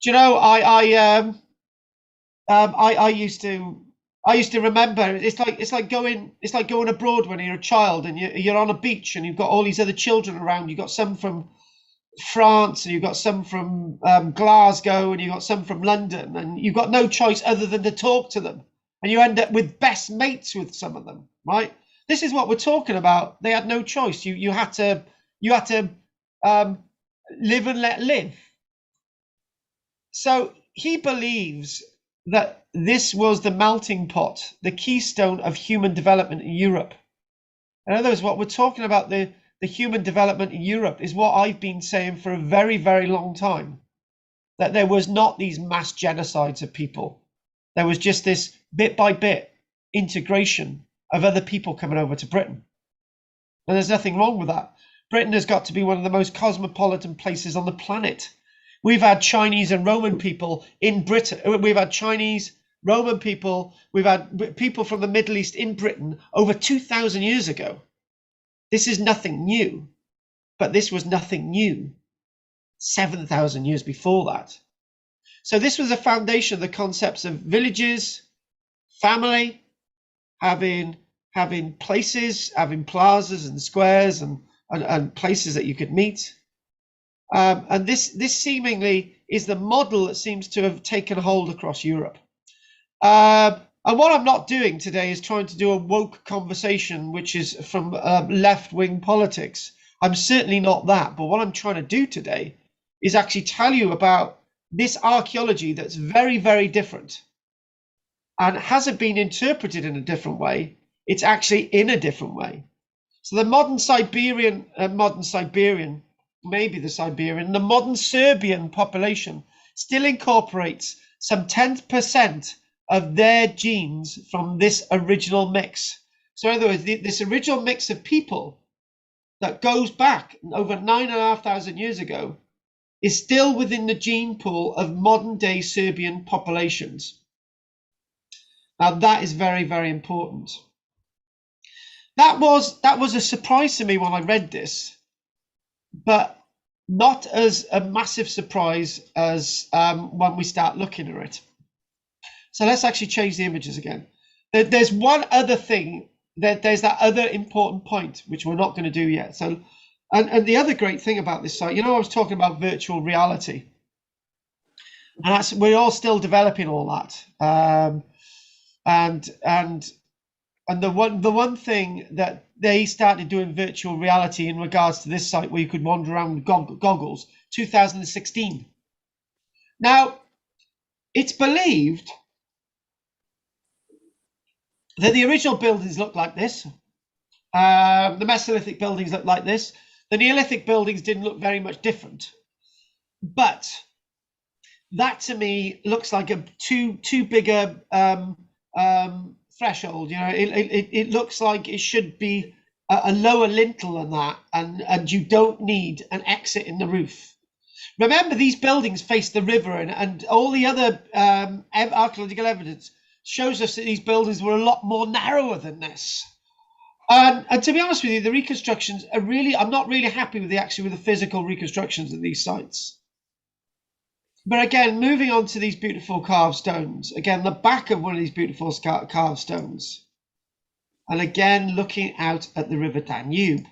Do you know, I used to remember, it's like going abroad when you're a child and you're on a beach and you've got all these other children around. You've got some from France and you've got some from Glasgow and you've got some from London, and you've got no choice other than to talk to them, and you end up with best mates with some of them, right? This is what we're talking about. They had no choice. You had to live and let live. So he believes that this was the melting pot, the keystone of human development in Europe. In other words, what we're talking about, the human development in Europe, is what I've been saying for a very, very long time, that there was not these mass genocides of people. There was just this bit by bit integration of other people coming over to Britain. And there's nothing wrong with that. Britain has got to be one of the most cosmopolitan places on the planet. We've had Chinese and Roman people in Britain. We've had Chinese, Roman people. We've had people from the Middle East in Britain over 2,000 years ago. This is nothing new, but this was nothing new 7,000 years before that. So this was the foundation of the concepts of villages, family, having having places, having plazas and squares and places that you could meet. And this seemingly is the model that seems to have taken hold across Europe. And what I'm not doing today is trying to do a woke conversation, which is from left-wing politics. I'm certainly not that. But what I'm trying to do today is actually tell you about this archaeology that's very, very different. And hasn't been interpreted in a different way. It's actually in a different way. So the modern Siberian, the modern Serbian population still incorporates some 10% of their genes from this original mix. So in other words, this original mix of people that goes back over 9,500 years ago is still within the gene pool of modern day Serbian populations. Now that is very, very important. That was a surprise to me when I read this, but not as a massive surprise as when we start looking at it. So let's actually change the images again. There's one other thing, there's that other important point, which we're not going to do yet. So, and the other great thing about this site, I was talking about virtual reality. And we're all still developing all that. And the one thing that they started doing virtual reality in regards to this site where you could wander around with goggles, 2016. Now, it's believed that the original buildings looked like this. The Mesolithic buildings looked like this. The Neolithic buildings didn't look very much different. But that to me looks like a too big a threshold. It looks like it should be a lower lintel than that, and you don't need an exit in the roof. Remember, these buildings face the river, and all the other archaeological evidence shows us that these buildings were a lot more narrower than this. And to be honest with you, the reconstructions are really, I'm not really happy with the physical reconstructions of these sites. But again, moving on to these beautiful carved stones, again, the back of one of these beautiful carved stones. And again, looking out at the River Danube.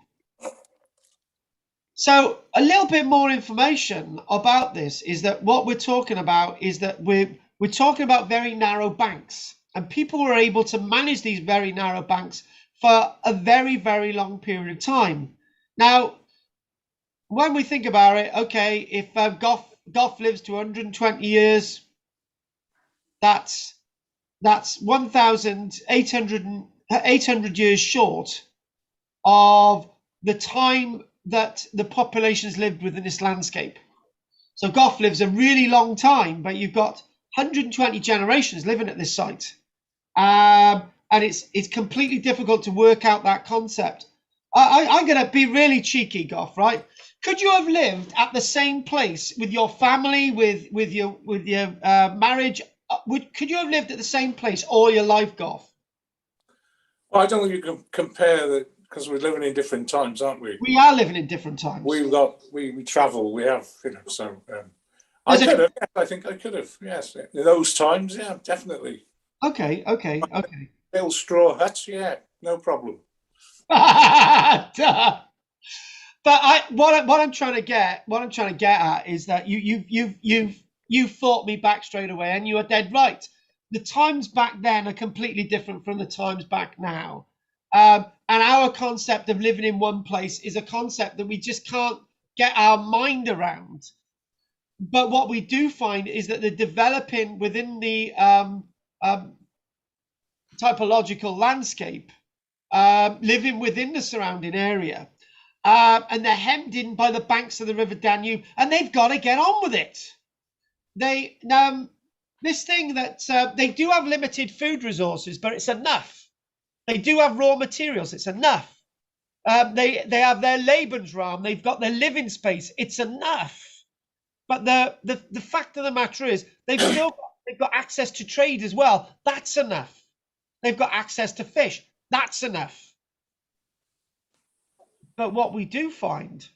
So a little bit more information about this is that what we're talking about is that we're talking about very narrow banks, and people were able to manage these very narrow banks for a very, very long period of time. Now, when we think about it, okay, if Gough lives to 120 years, that's 1,800 years short of the time that the populations lived within this landscape. So Gough lives a really long time, but you've got 120 generations living at this site. And it's completely difficult to work out that concept. I'm going to be really cheeky, Gough, right? Could you have lived at the same place with your family, with your marriage? Could you have lived at the same place all your life, Gough? Well, I don't think you can compare that, because we're living in different times, aren't we? We are living in different times. We travel. We have, so. I could have. Yes, I think I could have. Yes, in those times, yeah, definitely. Okay. Little straw huts, yeah, no problem. But what I'm trying to get at is that you fought me back straight away, and you are dead right. The times back then are completely different from the times back now, and our concept of living in one place is a concept that we just can't get our mind around. But what we do find is that the developing within the typological landscape, living within the surrounding area. And they're hemmed in by the banks of the River Danube, and they've got to get on with it. They do have limited food resources, but it's enough. They do have raw materials, it's enough. They have their Lebensraum, they've got their living space, it's enough. But the fact of the matter is, they've got access to trade as well. That's enough. They've got access to fish. That's enough. But what we do find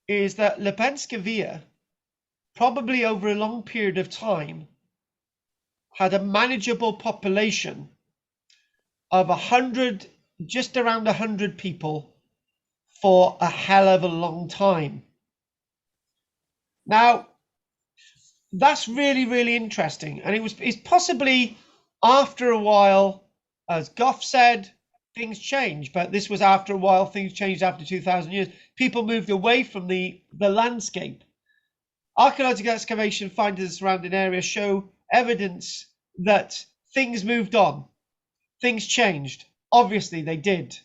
is that Lepenski Vir, probably over a long period of time, had a manageable population of 100 just around 100 people for a hell of a long time. Now, that's really, really interesting. And it's possibly after a while, as Goff said, things change. But this was after a while, things changed after 2,000 years. People moved away from the landscape. Archaeological excavation findings in the surrounding area show evidence that things moved on. Things changed. Obviously, they did.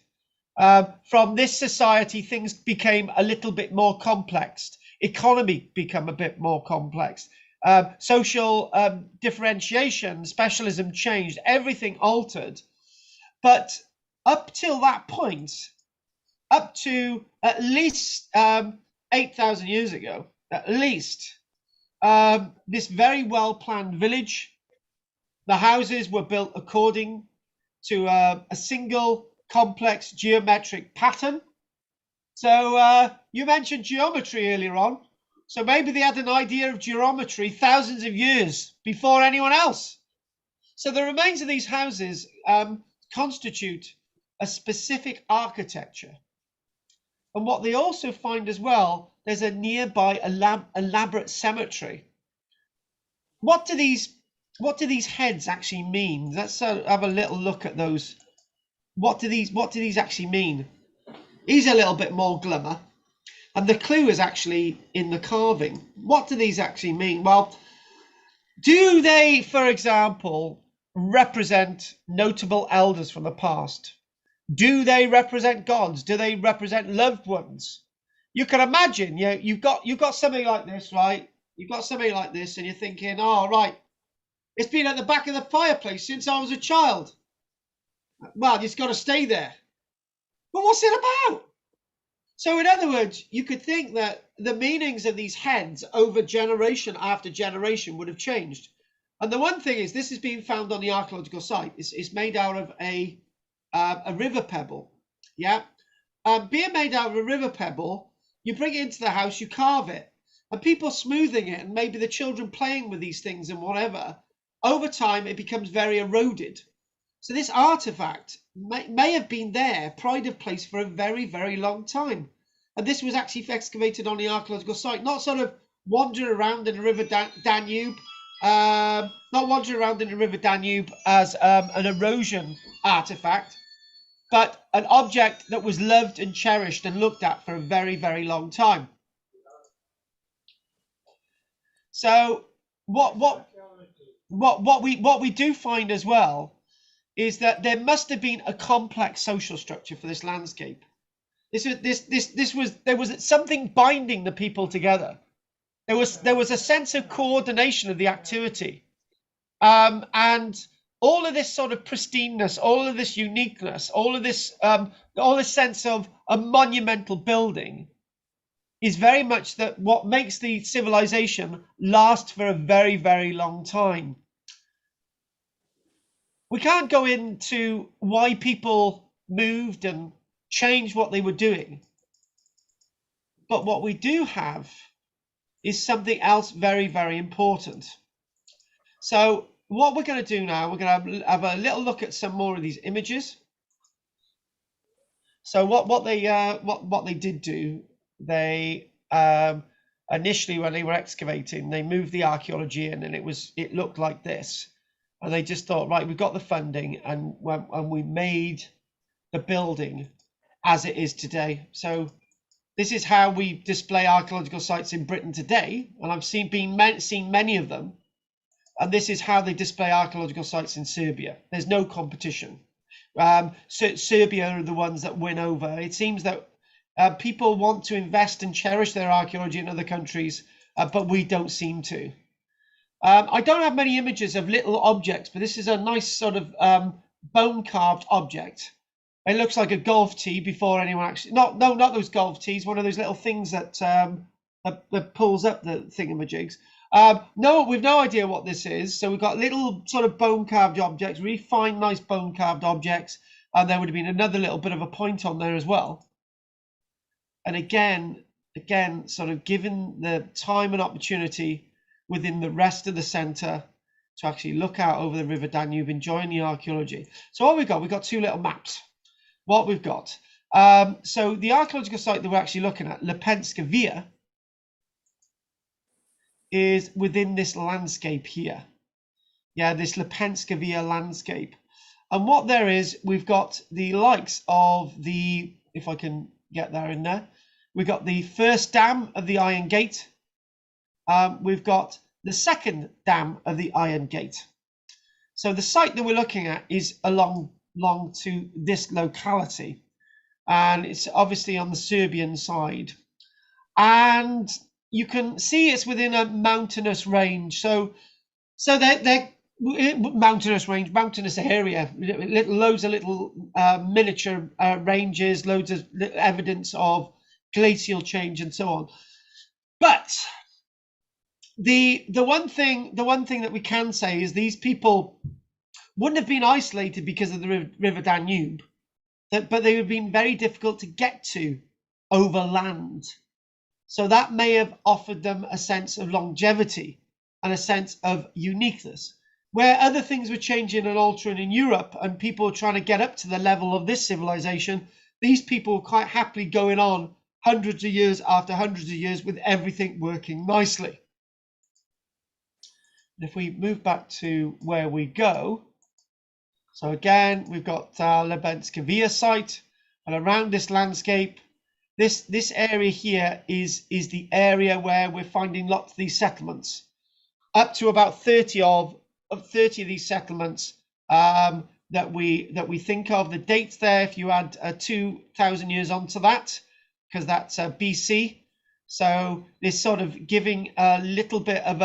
From this society, things became a little bit more complex. Economy became a bit more complex. Social differentiation, specialism changed. Everything altered. But up till that point, up to at least 8,000 years ago, at least, this very well-planned village, the houses were built according to a single complex geometric pattern. So you mentioned geometry earlier on. So maybe they had an idea of geometry thousands of years before anyone else. So the remains of these houses constitute a specific architecture. And what they also find as well, there's a nearby elaborate cemetery. What do these heads actually mean? Let's have a little look at those. What do these actually mean? He's a little bit more glimmer. And the clue is actually in the carving. What do these actually mean? Well, do they, for example, represent notable elders from the past? Do they represent gods? Do they represent loved ones? You can imagine, you've got something like this, right? You've got something like this, and you're thinking, oh, right, it's been at the back of the fireplace since I was a child. Well, it's got to stay there. But what's it about? So in other words, you could think that the meanings of these heads over generation after generation would have changed. And the one thing is, this is being found on the archaeological site. It's made out of a river pebble. Yeah. Being made out of a river pebble, you bring it into the house, you carve it. And people smoothing it, and maybe the children playing with these things and whatever, over time it becomes very eroded. So this artifact may have been there, pride of place, for a very, very long time. And this was actually excavated on the archaeological site, not sort of wandering around in the River Danube, not wandering around in the River Danube as an erosion artifact, but an object that was loved and cherished and looked at for a very, very long time. So what we do find as well is that there must have been a complex social structure for this landscape. There was something binding the people together. There was a sense of coordination of the activity, and all of this sort of pristineness, all of this uniqueness, all this sense of a monumental building is very much that what makes the civilization last for a very, very long time. We can't go into why people moved and changed what they were doing. But what we do have is something else very, very important. So what we're going to do now, we're going to have a little look at some more of these images. So what they did do, they initially when they were excavating, they moved the archaeology in, and it looked like this. And they just thought, right, we've got the funding, and we made the building as it is today. So this is how we display archaeological sites in Britain today, and I've seen many of them. And this is how they display archaeological sites in Serbia. There's no competition. Serbia are the ones that win over. It seems that people want to invest and cherish their archaeology in other countries, but we don't seem to. I don't have many images of little objects, but this is a nice sort of bone carved object. It looks like a golf tee before anyone actually, not those golf tees, one of those little things that that pulls up the thingamajigs. No, we've no idea what this is. So we've got little sort of bone carved objects, really fine, nice bone carved objects. And there would have been another little bit of a point on there as well. And again, sort of given the time and opportunity within the rest of the centre to actually look out over the River Danube, enjoying the archaeology. So what we've got two little maps. what we've got. So the archaeological site that we're actually looking at, Lepenski Vir, is within this landscape here. Yeah, this Lepenski Vir landscape. And what there is, we've got the likes of the, if I can get there in there, we've got the first dam of the Iron Gate. We've got the second dam of the Iron Gate. So the site that we're looking at is along to this locality, and it's obviously on the Serbian side. And you can see it's within a mountainous range. So they're mountainous range, mountainous area, loads of little miniature ranges, loads of evidence of glacial change and so on. But the one thing that we can say is these people wouldn't have been isolated because of the River Danube, but they would have been very difficult to get to over land. So that may have offered them a sense of longevity and a sense of uniqueness. Where other things were changing and altering in Europe and people were trying to get up to the level of this civilization, these people were quite happily going on hundreds of years after hundreds of years with everything working nicely. If we move back to where we go, so again, we've got Lepenski Vir site, and around this landscape, this area here is the area where we're finding lots of these settlements, up to about 30 of these settlements that we think of. The dates there, if you add 2,000 years onto that, because that's BC, so this sort of giving a little bit of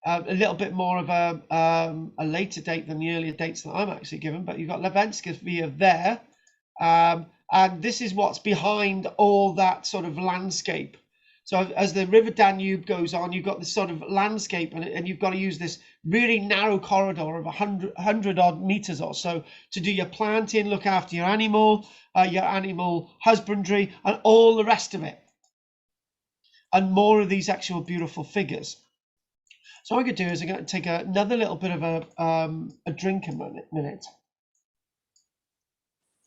a little bit more of a later date than the earlier dates that I'm actually given. But you've got Lepenski Vir there, and this is what's behind all that sort of landscape. So as the River Danube goes on, you've got this sort of landscape, and you've got to use this really narrow corridor of 100 odd meters or so to do your planting, look after your animal husbandry, and all the rest of it, and more of these actual beautiful figures. So what I'm going to do is I'm going to take another little bit of a drink a minute,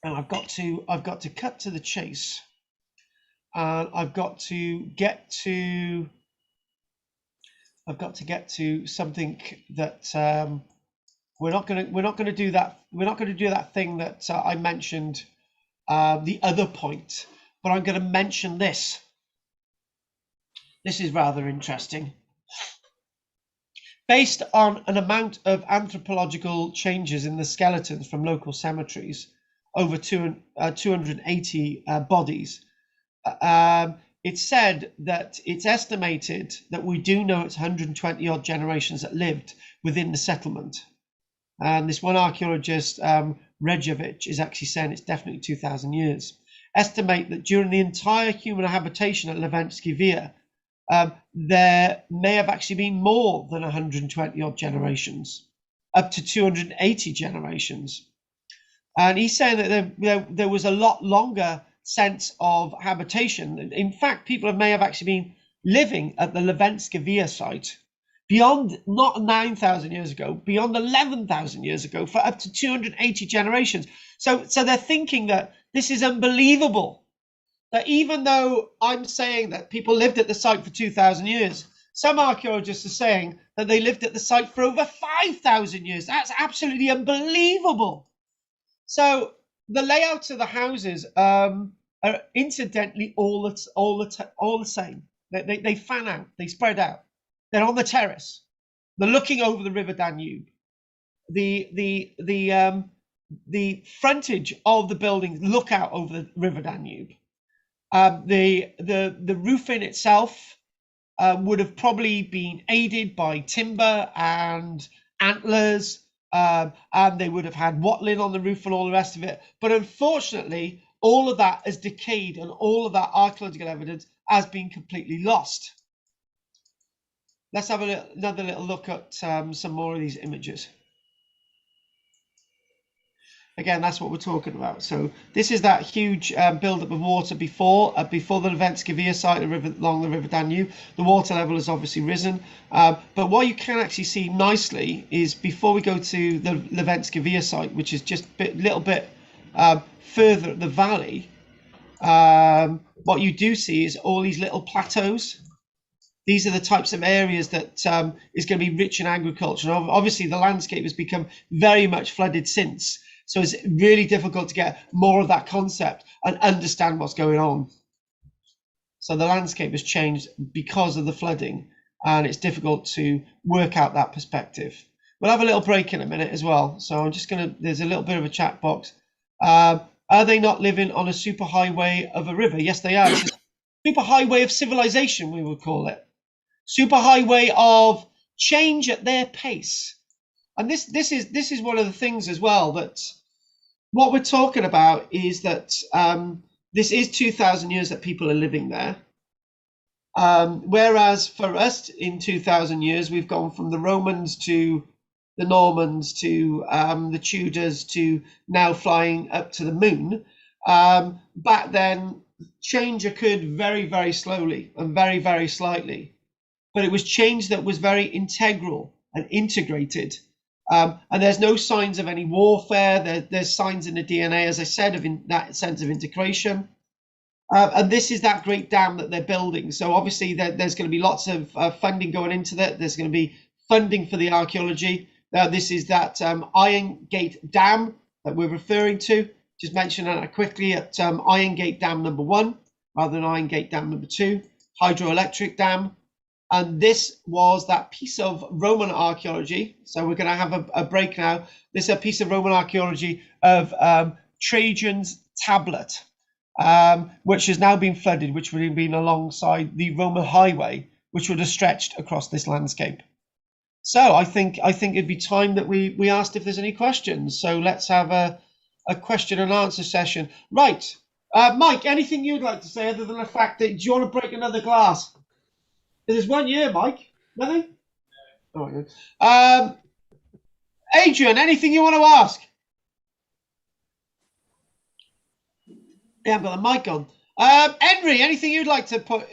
and I've got to cut to the chase, and I've got to get to something that we're not going to do that thing that I mentioned the other point, but I'm going to mention this. This is rather interesting. Based on an amount of anthropological changes in the skeletons from local cemeteries, over 280 bodies, it's said that it's estimated that we do know it's 120 odd generations that lived within the settlement. And this one archaeologist, Rejovic, is actually saying it's definitely 2,000 years. Estimate that during the entire human habitation at Lepenski Vir, there may have actually been more than 120 odd generations, up to 280 generations. And he's saying that there was a lot longer sense of habitation. In fact, people may have actually been living at the Lepenski Vir site beyond, not 9,000 years ago, beyond 11,000 years ago, for up to 280 generations. So they're thinking that this is unbelievable. That even though I'm saying that people lived at the site for 2,000 years, some archaeologists are saying that they lived at the site for over 5,000 years. That's absolutely unbelievable. So the layout of the houses are incidentally all the same. They fan out, they spread out. They're on the terrace. They're looking over the River Danube. The frontage of the buildings look out over the River Danube. The roofing itself would have probably been aided by timber and antlers, and they would have had watling on the roof and all the rest of it. But unfortunately, all of that has decayed, and all of that archaeological evidence has been completely lost. Let's have another little look at some more of these images. Again, that's what we're talking about. So this is that huge buildup of water before the Lepenski Vir site along the River Danube. The water level has obviously risen. But what you can actually see nicely is before we go to the Lepenski Vir site, which is just a little bit further up the valley, what you do see is all these little plateaus. These are the types of areas that is going to be rich in agriculture. And obviously, the landscape has become very much flooded since. So it's really difficult to get more of that concept and understand what's going on. So the landscape has changed because of the flooding, and it's difficult to work out that perspective. We'll have a little break in a minute as well. So I'm just going to, there's a little bit of a chat box. Are they not living on a superhighway of a river? Yes, they are. It's a superhighway of civilization, we would call it. Superhighway of change at their pace. And this is one of the things as well, that what we're talking about is that this is 2,000 years that people are living there. Whereas for us in 2,000 years, we've gone from the Romans to the Normans to the Tudors to now flying up to the moon. Back then, change occurred very, very slowly and very, very slightly. But it was change that was very integral and integrated. And there's no signs of any warfare. There's signs in the DNA, as I said, of that sense of integration. And this is that great dam that they're building. So obviously there's going to be lots of funding going into that. There's going to be funding for the archaeology. This is that Iron Gate Dam that we're referring to. Just mention that quickly at Iron Gate Dam number 1 rather than Iron Gate Dam number 2, hydroelectric dam. And this was that piece of Roman archaeology. So we're going to have a break now. This is a piece of Roman archaeology of Trajan's tablet, which has now been flooded, which would have been alongside the Roman highway, which would have stretched across this landscape. So I think it'd be time that we asked if there's any questions. So let's have a question and answer session. Right, Mike, anything you'd like to say other than the fact that, do you want to break another glass? There's 1 year, Mike. Nothing? No. Oh, Adrian, anything you want to ask? Yeah, I've got the mic on. Henry, anything you'd like to put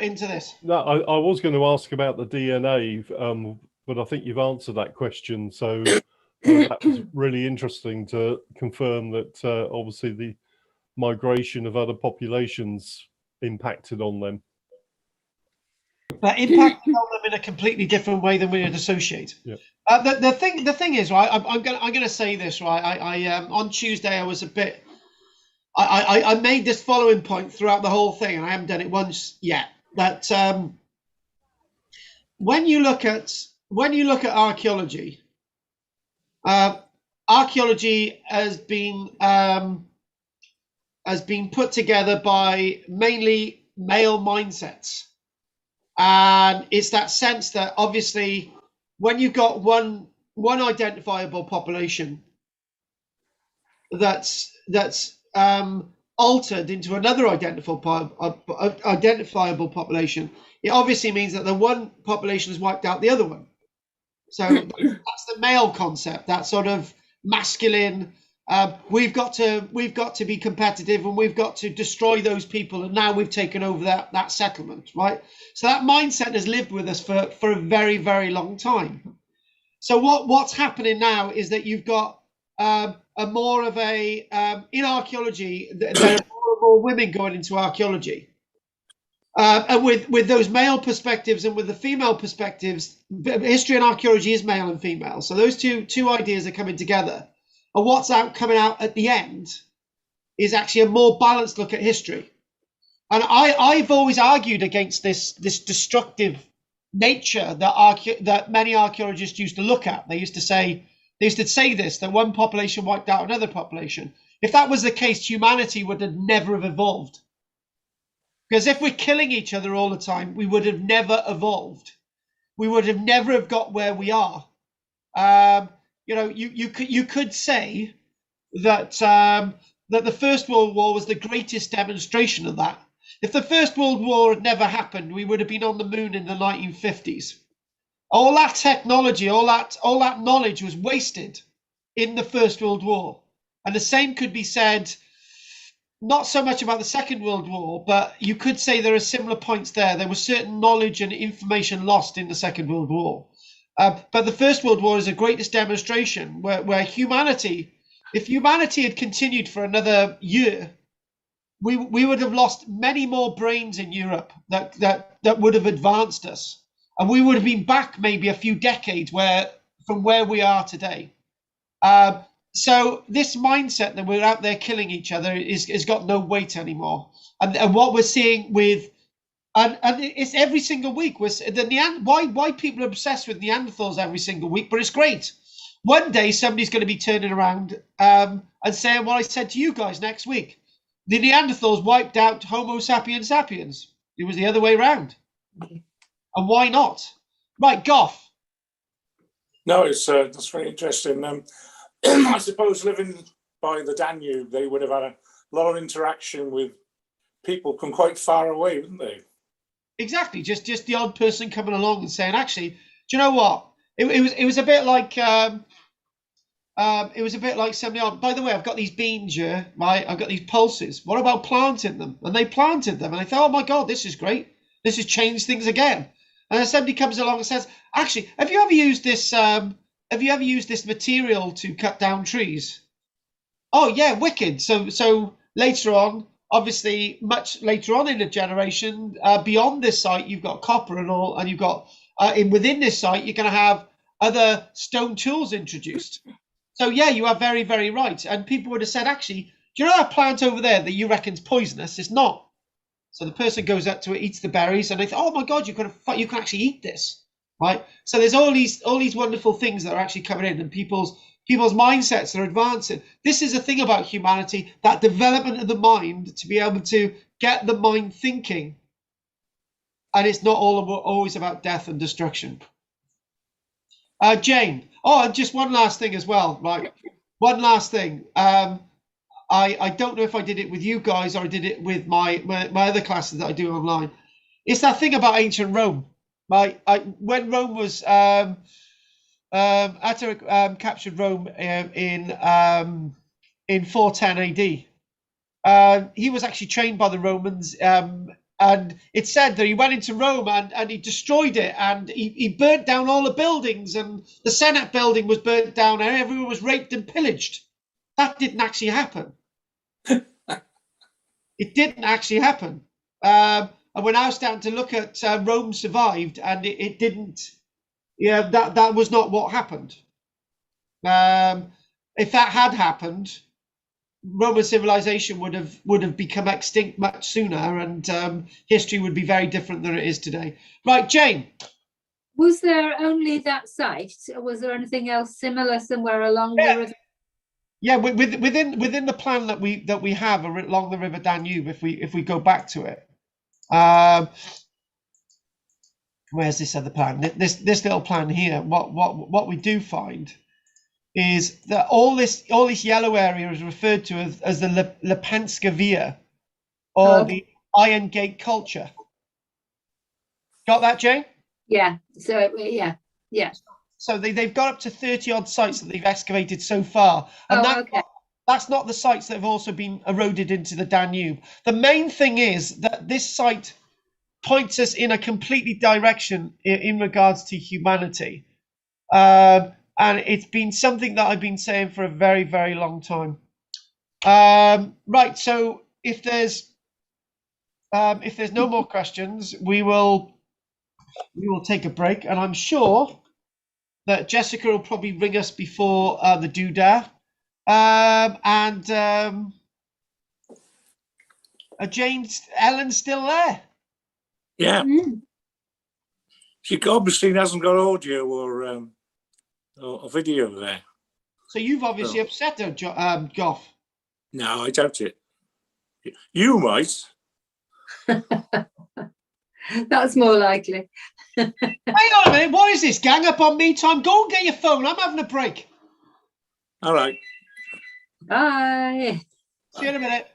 into this? No, I was going to ask about the DNA, but I think you've answered that question. So that was really interesting to confirm that obviously the migration of other populations impacted on them. But impacted on them in a completely different way than we would associate. Yeah. The thing is, right, I'm gonna say this, right. I on Tuesday I was a bit. I made this following point throughout the whole thing, and I haven't done it once yet. That when you look at archaeology, archaeology has been put together by mainly male mindsets. And it's that sense that obviously when you've got one identifiable population that's altered into another identifiable population, it obviously means that the one population has wiped out the other one. So that's the male concept, that sort of masculine. We've got to be competitive, and we've got to destroy those people, and now we've taken over that settlement, right? So that mindset has lived with us for a very, very long time. So what's happening now is that you've got in archaeology, there are more and more women going into archaeology, and with those male perspectives and with the female perspectives, history and archaeology is male and female. So those two ideas are coming together. And what's coming out at the end is actually a more balanced look at history. And I've always argued against this destructive nature that many archaeologists used to look at. They used to say this, that one population wiped out another population. If that was the case, humanity would have never have evolved. Because if we're killing each other all the time, we would have never evolved. We would have never have got where we are. You know, you could say that that the First World War was the greatest demonstration of that. If the First World War had never happened, we would have been on the moon in the 1950s. All that technology, all that knowledge was wasted in the First World War. And the same could be said, not so much about the Second World War, but you could say there are similar points there. There was certain knowledge and information lost in the Second World War. But the First World War is the greatest demonstration where humanity if humanity had continued for another year, we would have lost many more brains in Europe that would have advanced us, and we would have been back maybe a few decades from where we are today. So this mindset that we're out there killing each other is got no weight anymore. And what we're seeing with and it's every single week why people are obsessed with Neanderthals every single week, but it's great. One day somebody's going to be turning around and saying what I said to you guys next week. The Neanderthals wiped out Homo sapiens sapiens. It was the other way around. And why not? Right, Goff. No, that's very interesting. I suppose living by the Danube, they would have had a lot of interaction with people from quite far away, wouldn't they? Exactly. Just the odd person coming along and saying, actually, do you know what? It was a bit like somebody on. By the way, I've got these beans here, right? I've got these pulses. What about planting them? And they planted them, and I thought, oh my God, this is great. This has changed things again. And then somebody comes along and says, actually, have you ever used this? Have you ever used this material to cut down trees? Oh yeah, wicked. So later on, obviously, much later on in the generation, beyond this site, you've got copper and all, and you've got within this site, you're going to have other stone tools introduced. So yeah, you are very, very right. And people would have said, actually, do you know that plant over there that you reckon's poisonous? It's not. So the person goes up to it, eats the berries, and they think, oh my God, you can actually eat this, right? So there's all these wonderful things that are actually coming in, and people's mindsets are advancing. This is the thing about humanity, that development of the mind to be able to get the mind thinking. And it's not always about death and destruction. Jane. Oh, and just one last thing as well, right? One last thing. I don't know if I did it with you guys or I did it with my other classes that I do online. It's that thing about ancient Rome, right? When Rome was captured Rome in 410 AD. He was actually trained by the Romans, and it said that he went into Rome and he destroyed it, and he burnt down all the buildings, and the Senate building was burnt down, and everyone was raped and pillaged. That didn't actually happen. It didn't actually happen. And we're now starting to look at Rome survived, and it didn't. Yeah, that was not what happened. If that had happened, Roman civilization would have become extinct much sooner, and history would be very different than it is today. Right, Jane. Was there only that site, or was there anything else similar somewhere along the river? Yeah, within the plan that we have along the River Danube, if we go back to it, where's this other plan? This little plan here. What we do find is that all this yellow area is referred to as the Lepenski Vir, or the Iron Gate culture. Got that, Jane? Yeah. So yeah. So they've got up to 30 odd sites that they've excavated so far, and that's not the sites that have also been eroded into the Danube. The main thing is that this site points us in a completely direction in regards to humanity, and it's been something that I've been saying for a very, very long time. Right. So if there's no more questions, we will take a break, and I'm sure that Jessica will probably ring us before the doodah, and Ellen's still there. Yeah. She obviously hasn't got audio or video there. So you've obviously upset her, Goff. No, I doubt it. You might. That's more likely. Hang on a minute. What is this? Gang up on me time? Go and get your phone. I'm having a break. All right. Bye. See you in a minute.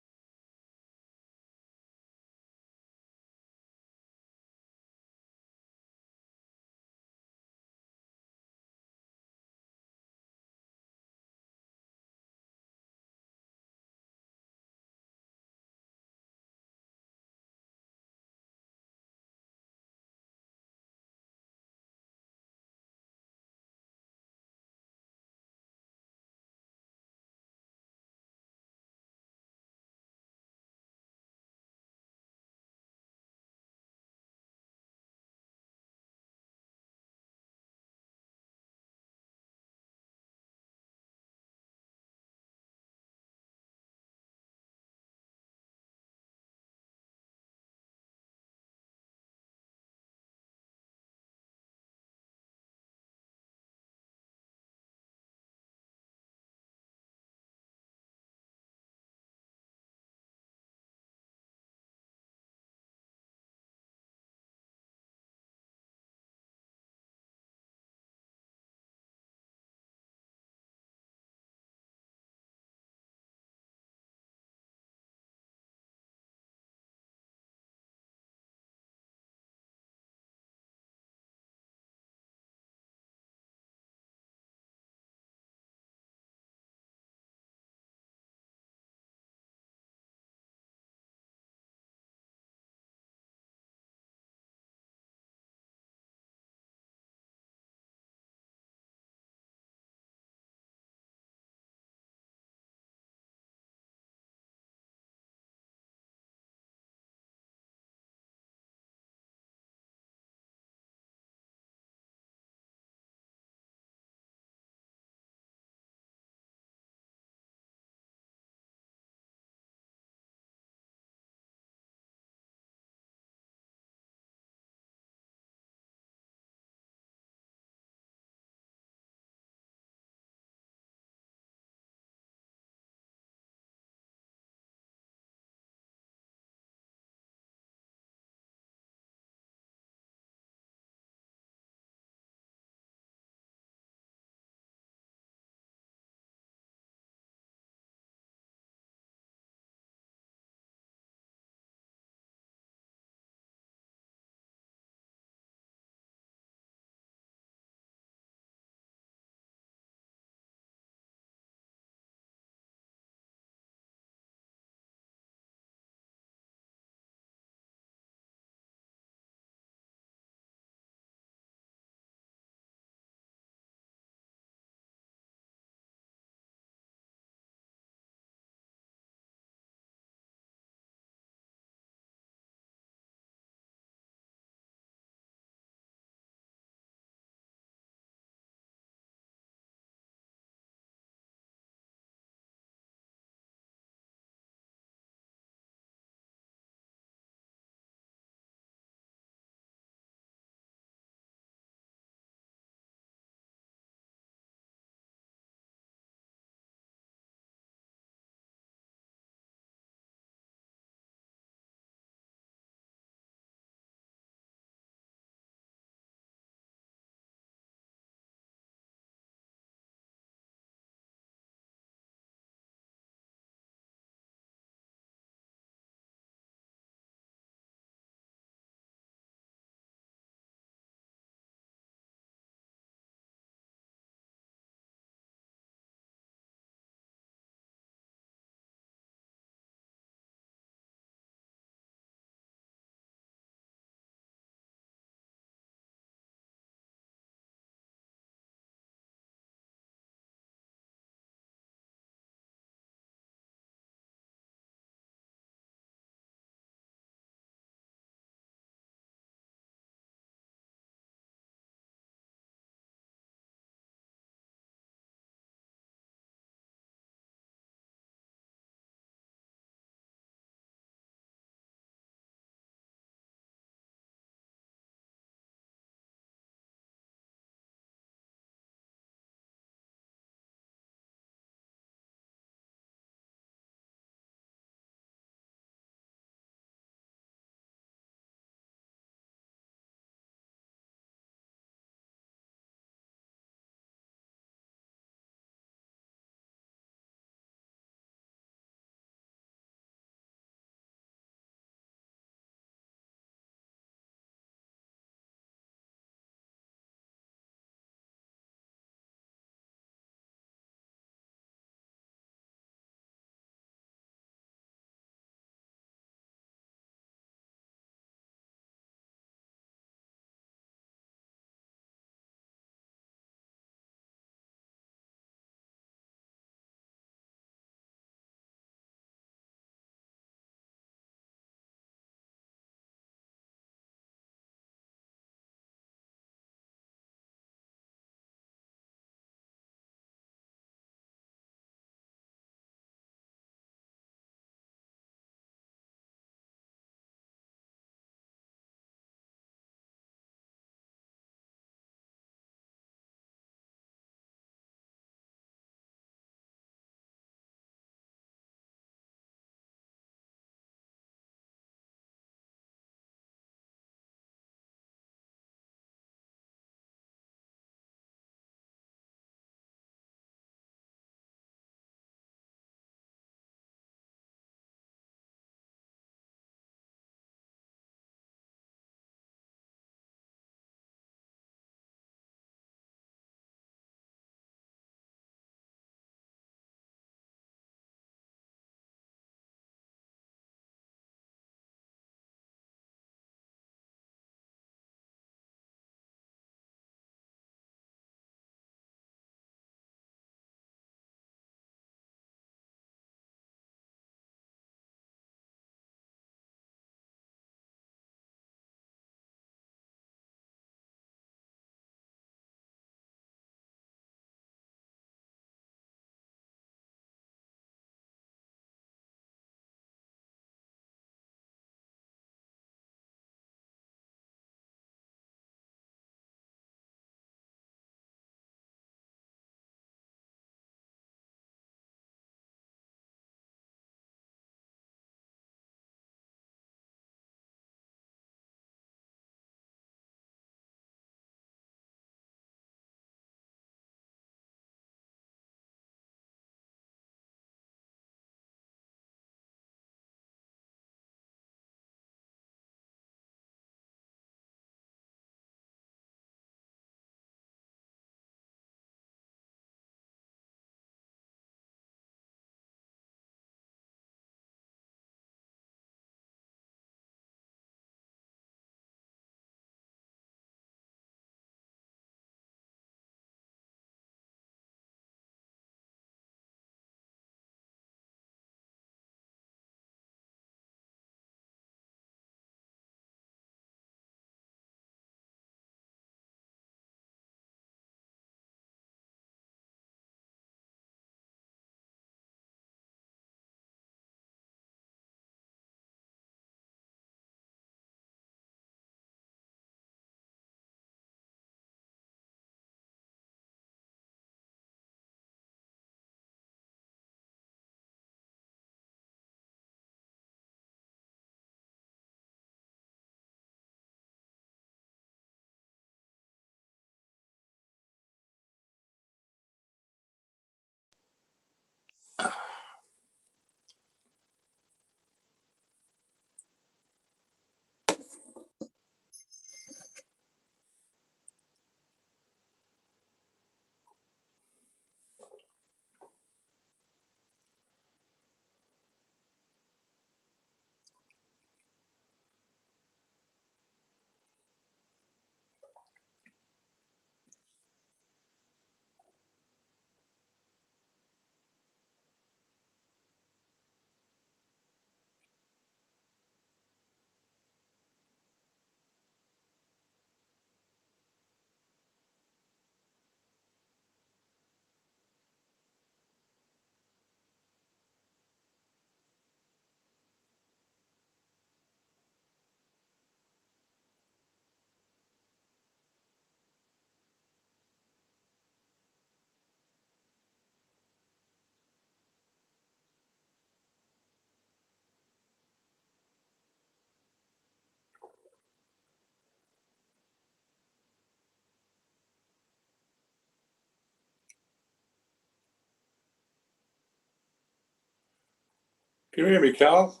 Can you hear me, Carl?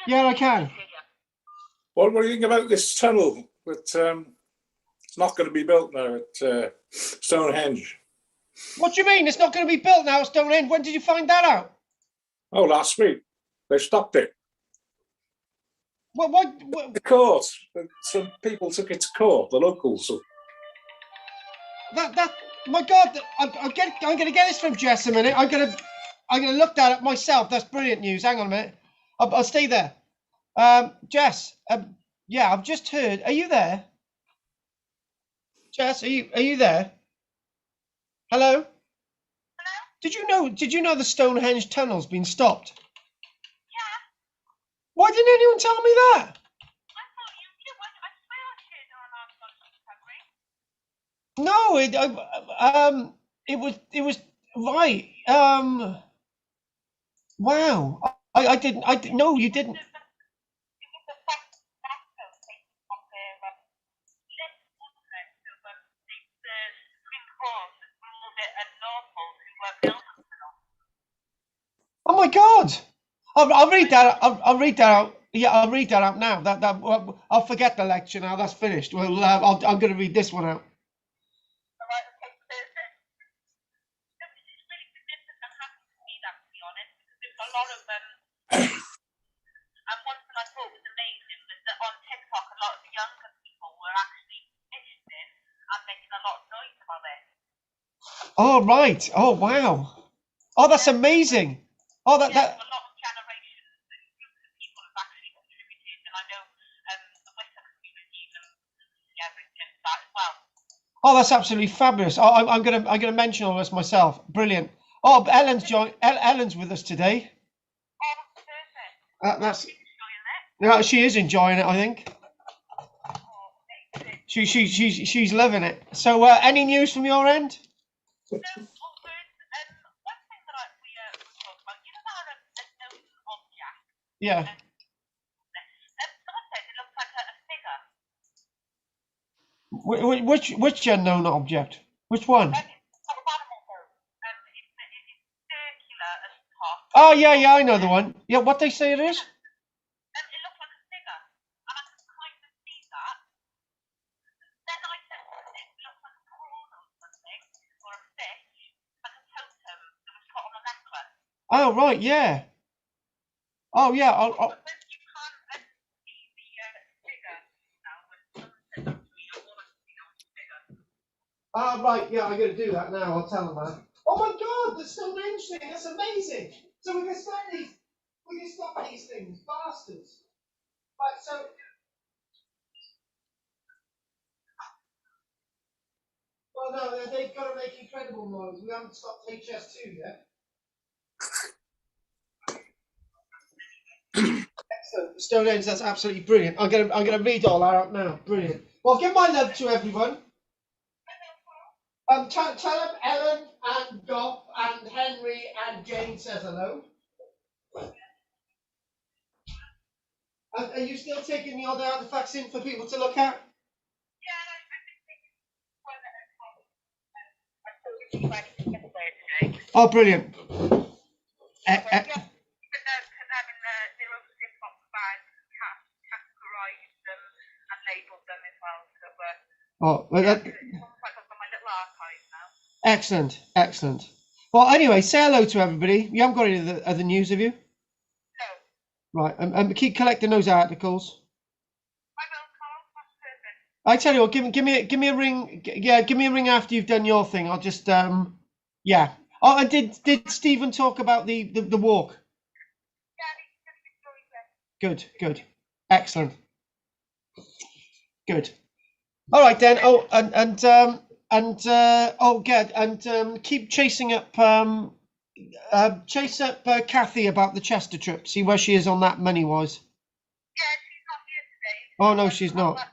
Yeah, I can. What do you think about this tunnel that it's not going to be built now at Stonehenge? What do you mean? It's not going to be built now at Stonehenge? When did you find that out? Oh, last week. They stopped it. What? The court. Some people took it to court, the locals. My God, I'm going to get this from Jess a minute. I'm going to look that up myself. That's brilliant news. Hang on a minute. I'll stay there. Jess, yeah, I've just heard. Are you there? Jess, are you there? Hello? Hello? Did you know the Stonehenge tunnel's been stopped? Yeah. Why didn't anyone tell me that? I thought you knew. I swear I shared our last discovery. No, it was right. Wow. I didn't. No, you didn't. It was the fact that taken off their list, wasn't it? So the Supreme Court ruled it unlawful to build a tunnel. Oh my God! I'll read that. I'll read that out. Yeah, I'll read that out now. I'll forget the lecture now. That's finished. Well, I'm going to read this one out. Alright, okay, so it's really significant. I'm happy to see that, to be honest, because there's a lot of and one thing I thought was amazing was that on TikTok a lot of the younger people were actually interested and making a lot of noise about it. Oh right. Oh wow. Oh, that's amazing. Oh, A lot of generations and groups of people have actually contributed, and I know the Wicca community and everything that as well. Oh, that's absolutely fabulous. Oh, I'm gonna mention all this myself. Brilliant. Oh, Ellen's with us today. Oh, perfect. That's She's enjoying it. yeah, she is enjoying it. I think Oh, amazing. she's loving it. So, any news from your end? So, all good. One thing that we talked about, you know that unknown object? Yeah. Someone said it looks like a figure. Which unknown object? Which one? It's circular at the top. Oh yeah, I know the one. Yeah, what they say it is? It looks like a figure, and I can kind of see that. Then I said it looks like a prawn or something, or a fish, like a totem that was put on a necklace. Oh right, yeah. Oh yeah. But you can't see the figure now when someone said that to me. I want to see the figure. Oh right, yeah. I'm gonna do that now. I'll tell them that. Oh my God, the Stonehenge thing. That's amazing. So we can stop these things, bastards. Right, so. Well, no, they've got to make incredible noise. We haven't stopped HS2 yet. Excellent. Stonehenge, that's absolutely brilliant. I'm gonna read all that out now. Brilliant. Well, give my love to everyone. Tell them Ellen and Goff and Henry and Jane says hello. And are you still taking the other artifacts in for people to look at? Yeah, I've been thinking one I thought today. Oh, brilliant. Even though having their own zip-box bags, categorised them and labelled them as well. So, Oh, well, it's almost like I've got my little archive now. excellent, excellent. Well, anyway, say hello to everybody. You haven't got any other news, have you? No. Right, and keep collecting those articles. I will, Carl. That's perfect. I tell you what, give me a ring. Yeah, give me a ring after you've done your thing. I'll just yeah. Oh, and did Stephen talk about the walk? Yeah, he's Good, excellent, good. All right then. Oh, oh, good. And keep chasing up. Chase up Kathy about the Chester trip. See where she is on that money wise. Yeah, she's not here today. Oh no, she's not. I got a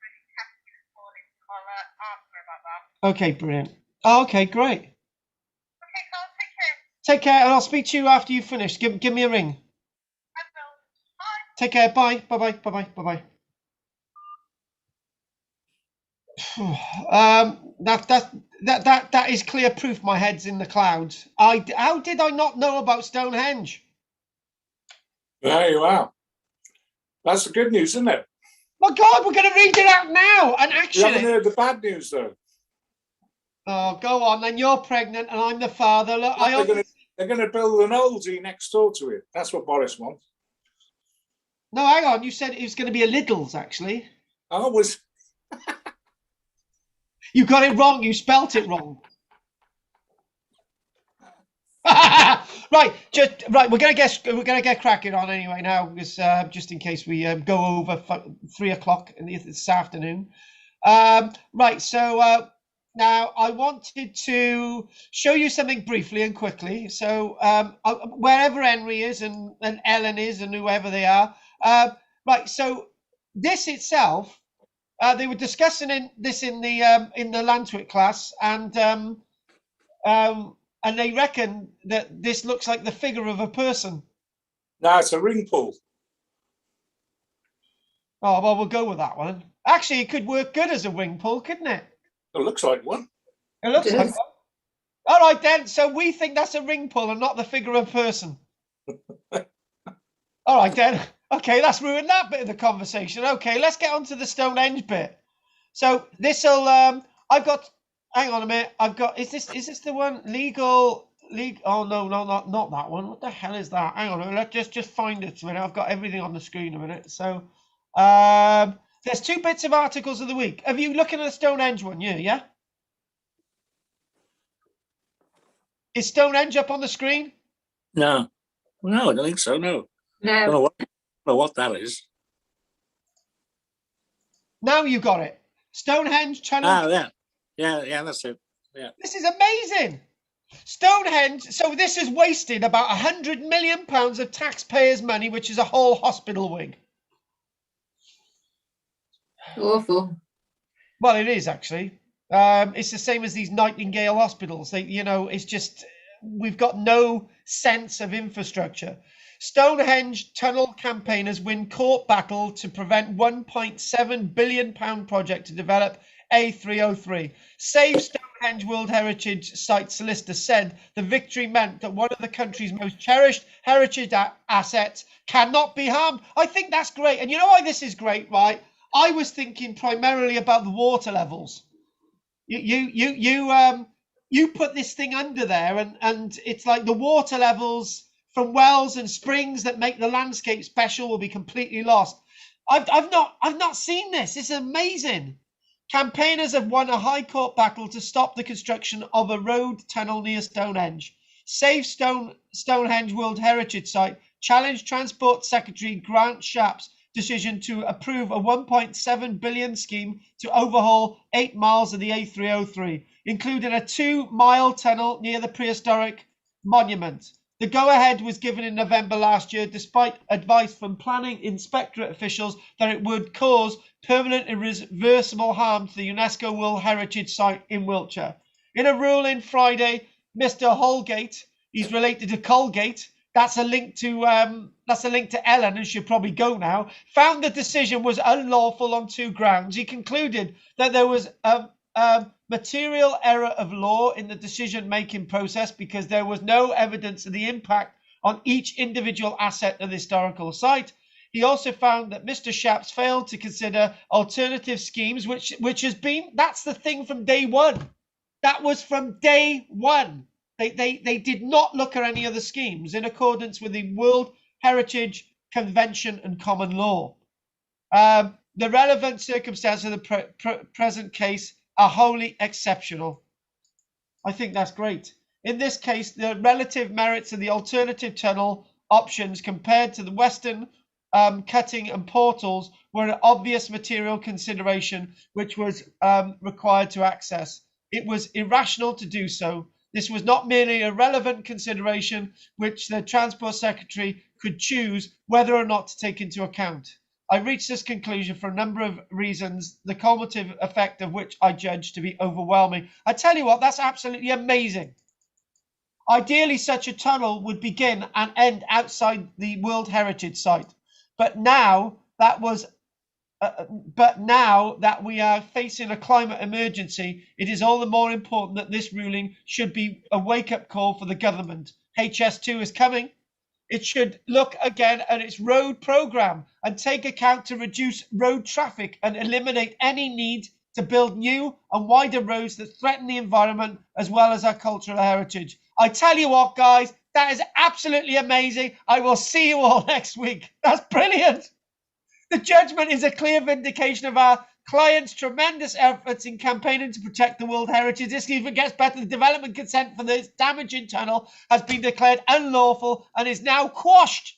really text this morning, so I'll ask her about that. Okay, brilliant. Oh, okay, great. Okay, Carl, take care. Take care, and I'll speak to you after you've finished. Give me a ring. I will. Bye. Take care. Bye. Bye. Bye. Bye. Bye. Bye. That is clear proof my head's in the clouds. How did I not know about Stonehenge? There you are. That's the good news, isn't it? My God, we're going to read it out now and You action haven't it. heard the bad news, though. Oh, go on. Then you're pregnant and I'm the father. Look, They're going to build an oldie next door to it. That's what Boris wants. No, hang on. You said it was going to be a Lidl's, actually. I was. You got it wrong. You spelt it wrong. Right. We're gonna get cracking on anyway now, because just in case we go over 3 o'clock this afternoon. Right. So now I wanted to show you something briefly and quickly. So wherever Henry is and Ellen is and whoever they are. Right. So this itself. They were discussing this in the Lantwick class, and they reckon that this looks like the figure of a person. No, it's a ring pull. Oh well, we'll go with that one. Actually, it could work good as a wing pull, couldn't it? It looks like one. It looks like one. All right then. So we think that's a ring pull and not the figure of a person. All right then. Okay, that's ruined that bit of the conversation. Okay, let's get on to the Stonehenge bit. So this'll I've got, hang on a minute. I've got, is this the one? Legal, oh no, not that one. What the hell is that? Hang on a minute, let's just find it a minute. I've got everything on the screen a minute. So there's 2 bits of articles of the week. Have you looking at the Stonehenge one? Yeah? Is Stonehenge up on the screen? No, I don't think so. No, I don't know what that is. Now you got it. Stonehenge tunnel. Ah, yeah, that's it. Yeah. This is amazing. Stonehenge. So this has wasted about £100 million of taxpayers' money, which is a whole hospital wing. Awful. Well, it is actually. It's the same as these Nightingale hospitals. It's just we've got no sense of infrastructure. Stonehenge tunnel campaigners win court battle to prevent £1.7 billion project to develop A303. Save Stonehenge World Heritage Site solicitor said the victory meant that one of the country's most cherished heritage assets cannot be harmed. I think that's great. And you know why this is great, right? I was thinking primarily about the water levels. You put this thing under there and it's like the water levels from wells and springs that make the landscape special will be completely lost. I've not seen this. It's amazing. Campaigners have won a high court battle to stop the construction of a road tunnel near Stonehenge. Save Stonehenge World Heritage Site challenged Transport Secretary Grant Shapps' decision to approve a £1.7 billion scheme to overhaul 8 miles of the A303, including a 2-mile tunnel near the Prehistoric monument. The go-ahead was given in November last year, despite advice from planning inspectorate officials that it would cause permanent irreversible harm to the UNESCO World Heritage Site in Wiltshire. In a ruling Friday, Mr. Holgate, he's related to Colgate, that's a link to Ellen, and she'll probably go now, found the decision was unlawful on 2 grounds. He concluded that there was a material error of law in the decision-making process because there was no evidence of the impact on each individual asset of the historical site. He also found that Mr. Shapps failed to consider alternative schemes, which has been, that's the thing from day one. That was from day one. They did not look at any other schemes in accordance with the World Heritage Convention and common law. The relevant circumstances of the present case are wholly exceptional. I think that's great. In this case, the relative merits of the alternative tunnel options compared to the western cutting and portals were an obvious material consideration which was required to access. It was irrational to do so. This was not merely a relevant consideration which the Transport Secretary could choose whether or not to take into account. I reached this conclusion for a number of reasons, the cumulative effect of which I judge to be overwhelming. I tell you what, that's absolutely amazing. Ideally, such a tunnel would begin and end outside the World Heritage Site. But now that was but now that we are facing a climate emergency, it is all the more important that this ruling should be a wake-up call for the government. HS2 is coming. It should look again at its road programme and take account to reduce road traffic and eliminate any need to build new and wider roads that threaten the environment as well as our cultural heritage. I tell you what, guys, that is absolutely amazing. I will see you all next week. That's brilliant. The judgment is a clear vindication of our client's tremendous efforts in campaigning to protect the World Heritage. This even gets better. The development consent for this damaging tunnel has been declared unlawful and is now quashed.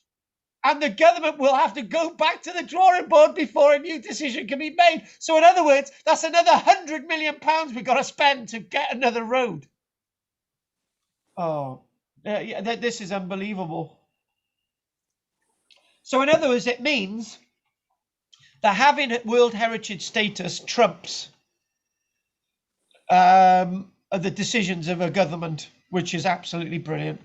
And the government will have to go back to the drawing board before a new decision can be made. So in other words, that's another £100 million we've got to spend to get another road. Oh, yeah, this is unbelievable. So in other words, it means that having World Heritage status trumps the decisions of a government, which is absolutely brilliant.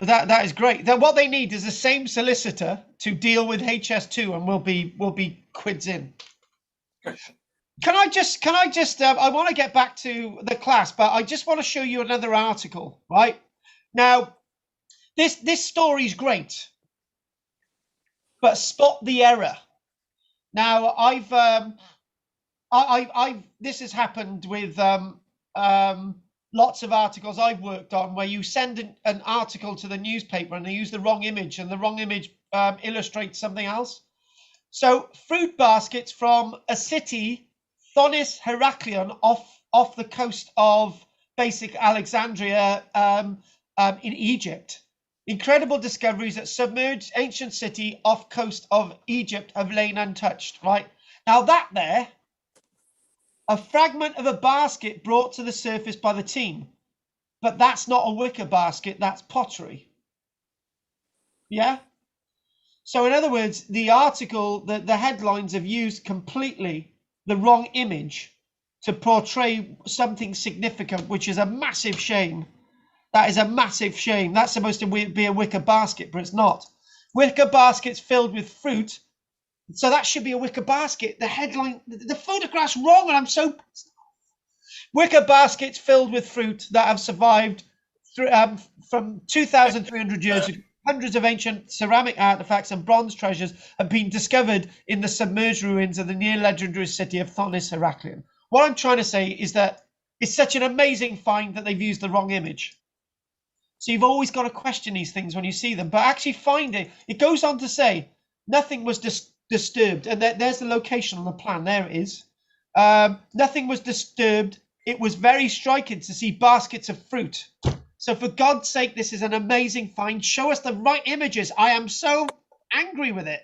That is great. What they need is the same solicitor to deal with HS2, and we'll be quids in. Can I just? I want to get back to the class, but I just want to show you another article. Right now, this story is great. But spot the error. Now, this has happened with lots of articles I've worked on where you send an article to the newspaper and they use the wrong image, and the wrong image illustrates something else. So, fruit baskets from a city, Thonis Heraklion, off the coast of basic Alexandria in Egypt. Incredible discoveries that submerged ancient city off coast of Egypt have lain untouched, right? Now that there, a fragment of a basket brought to the surface by the team, but that's not a wicker basket, that's pottery. Yeah? So in other words, the article, the headlines have used completely the wrong image to portray something significant, which is a massive shame. That is a massive shame. That's supposed to be a wicker basket, but it's not. Wicker baskets filled with fruit. So that should be a wicker basket. The headline, the photograph's wrong, and I'm so... Wicker baskets filled with fruit that have survived from 2,300 years ago. Hundreds of ancient ceramic artifacts and bronze treasures have been discovered in the submerged ruins of the near-legendary city of Thonis Heraklion. What I'm trying to say is that it's such an amazing find that they've used the wrong image. So you've always got to question these things when you see them. But actually finding, it goes on to say, nothing was disturbed. And there's the location on the plan. There it is. Nothing was disturbed. It was very striking to see baskets of fruit. So for God's sake, this is an amazing find. Show us the right images. I am so angry with it.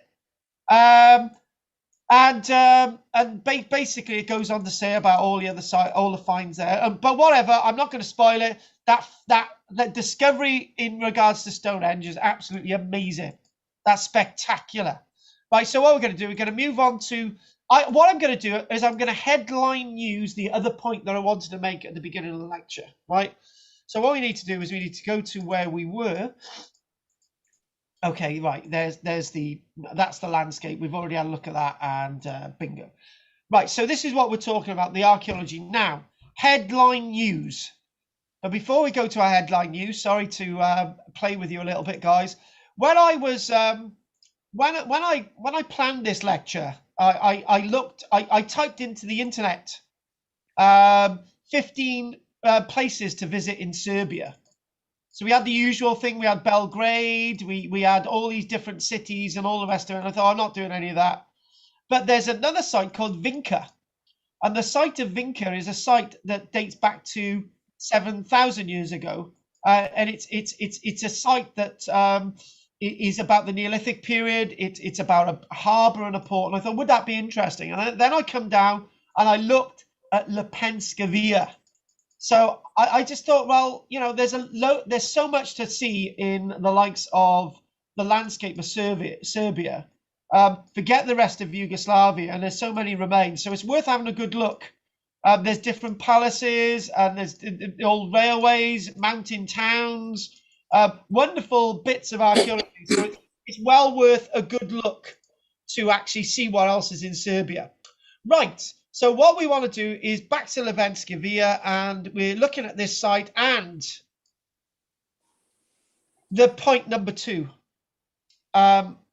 Basically it goes on to say about all the other side, all the finds there. But whatever, I'm not going to spoil it. That discovery in regards to Stonehenge is absolutely amazing. That's spectacular. Right, so what we're going to do, we're going to move on to... what I'm going to do is I'm going to headline use the other point that I wanted to make at the beginning of the lecture, right? So what we need to do is we need to go to where we were. Okay, right, that's the landscape. We've already had a look at that, and bingo. Right, so this is what we're talking about, the archaeology. Now, headline news. But before we go to our headline news, sorry to play with you a little bit, guys. When I was when I planned this lecture, I typed into the internet 15 places to visit in Serbia. So we had the usual thing. We had Belgrade. We had all these different cities and all the rest of it. And I thought, I'm not doing any of that. But there's another site called Vinca, and the site of Vinca is a site that dates back to 7,000 years ago, and it's a site that is about the Neolithic period. It's about a harbour and a port, and I thought, would that be interesting? And then I come down and I looked at Lepenski Vir. So I just thought, well, you know, there's so much to see in the likes of the landscape of Serbia. Forget the rest of Yugoslavia, and there's so many remains. So it's worth having a good look. There's different palaces, and there's the old railways, mountain towns, wonderful bits of archaeology. So it's well worth a good look. to actually see what else is in Serbia. Right, so what we want to do is back to Lepenski Vir, and we're looking at this site, and the point number 2.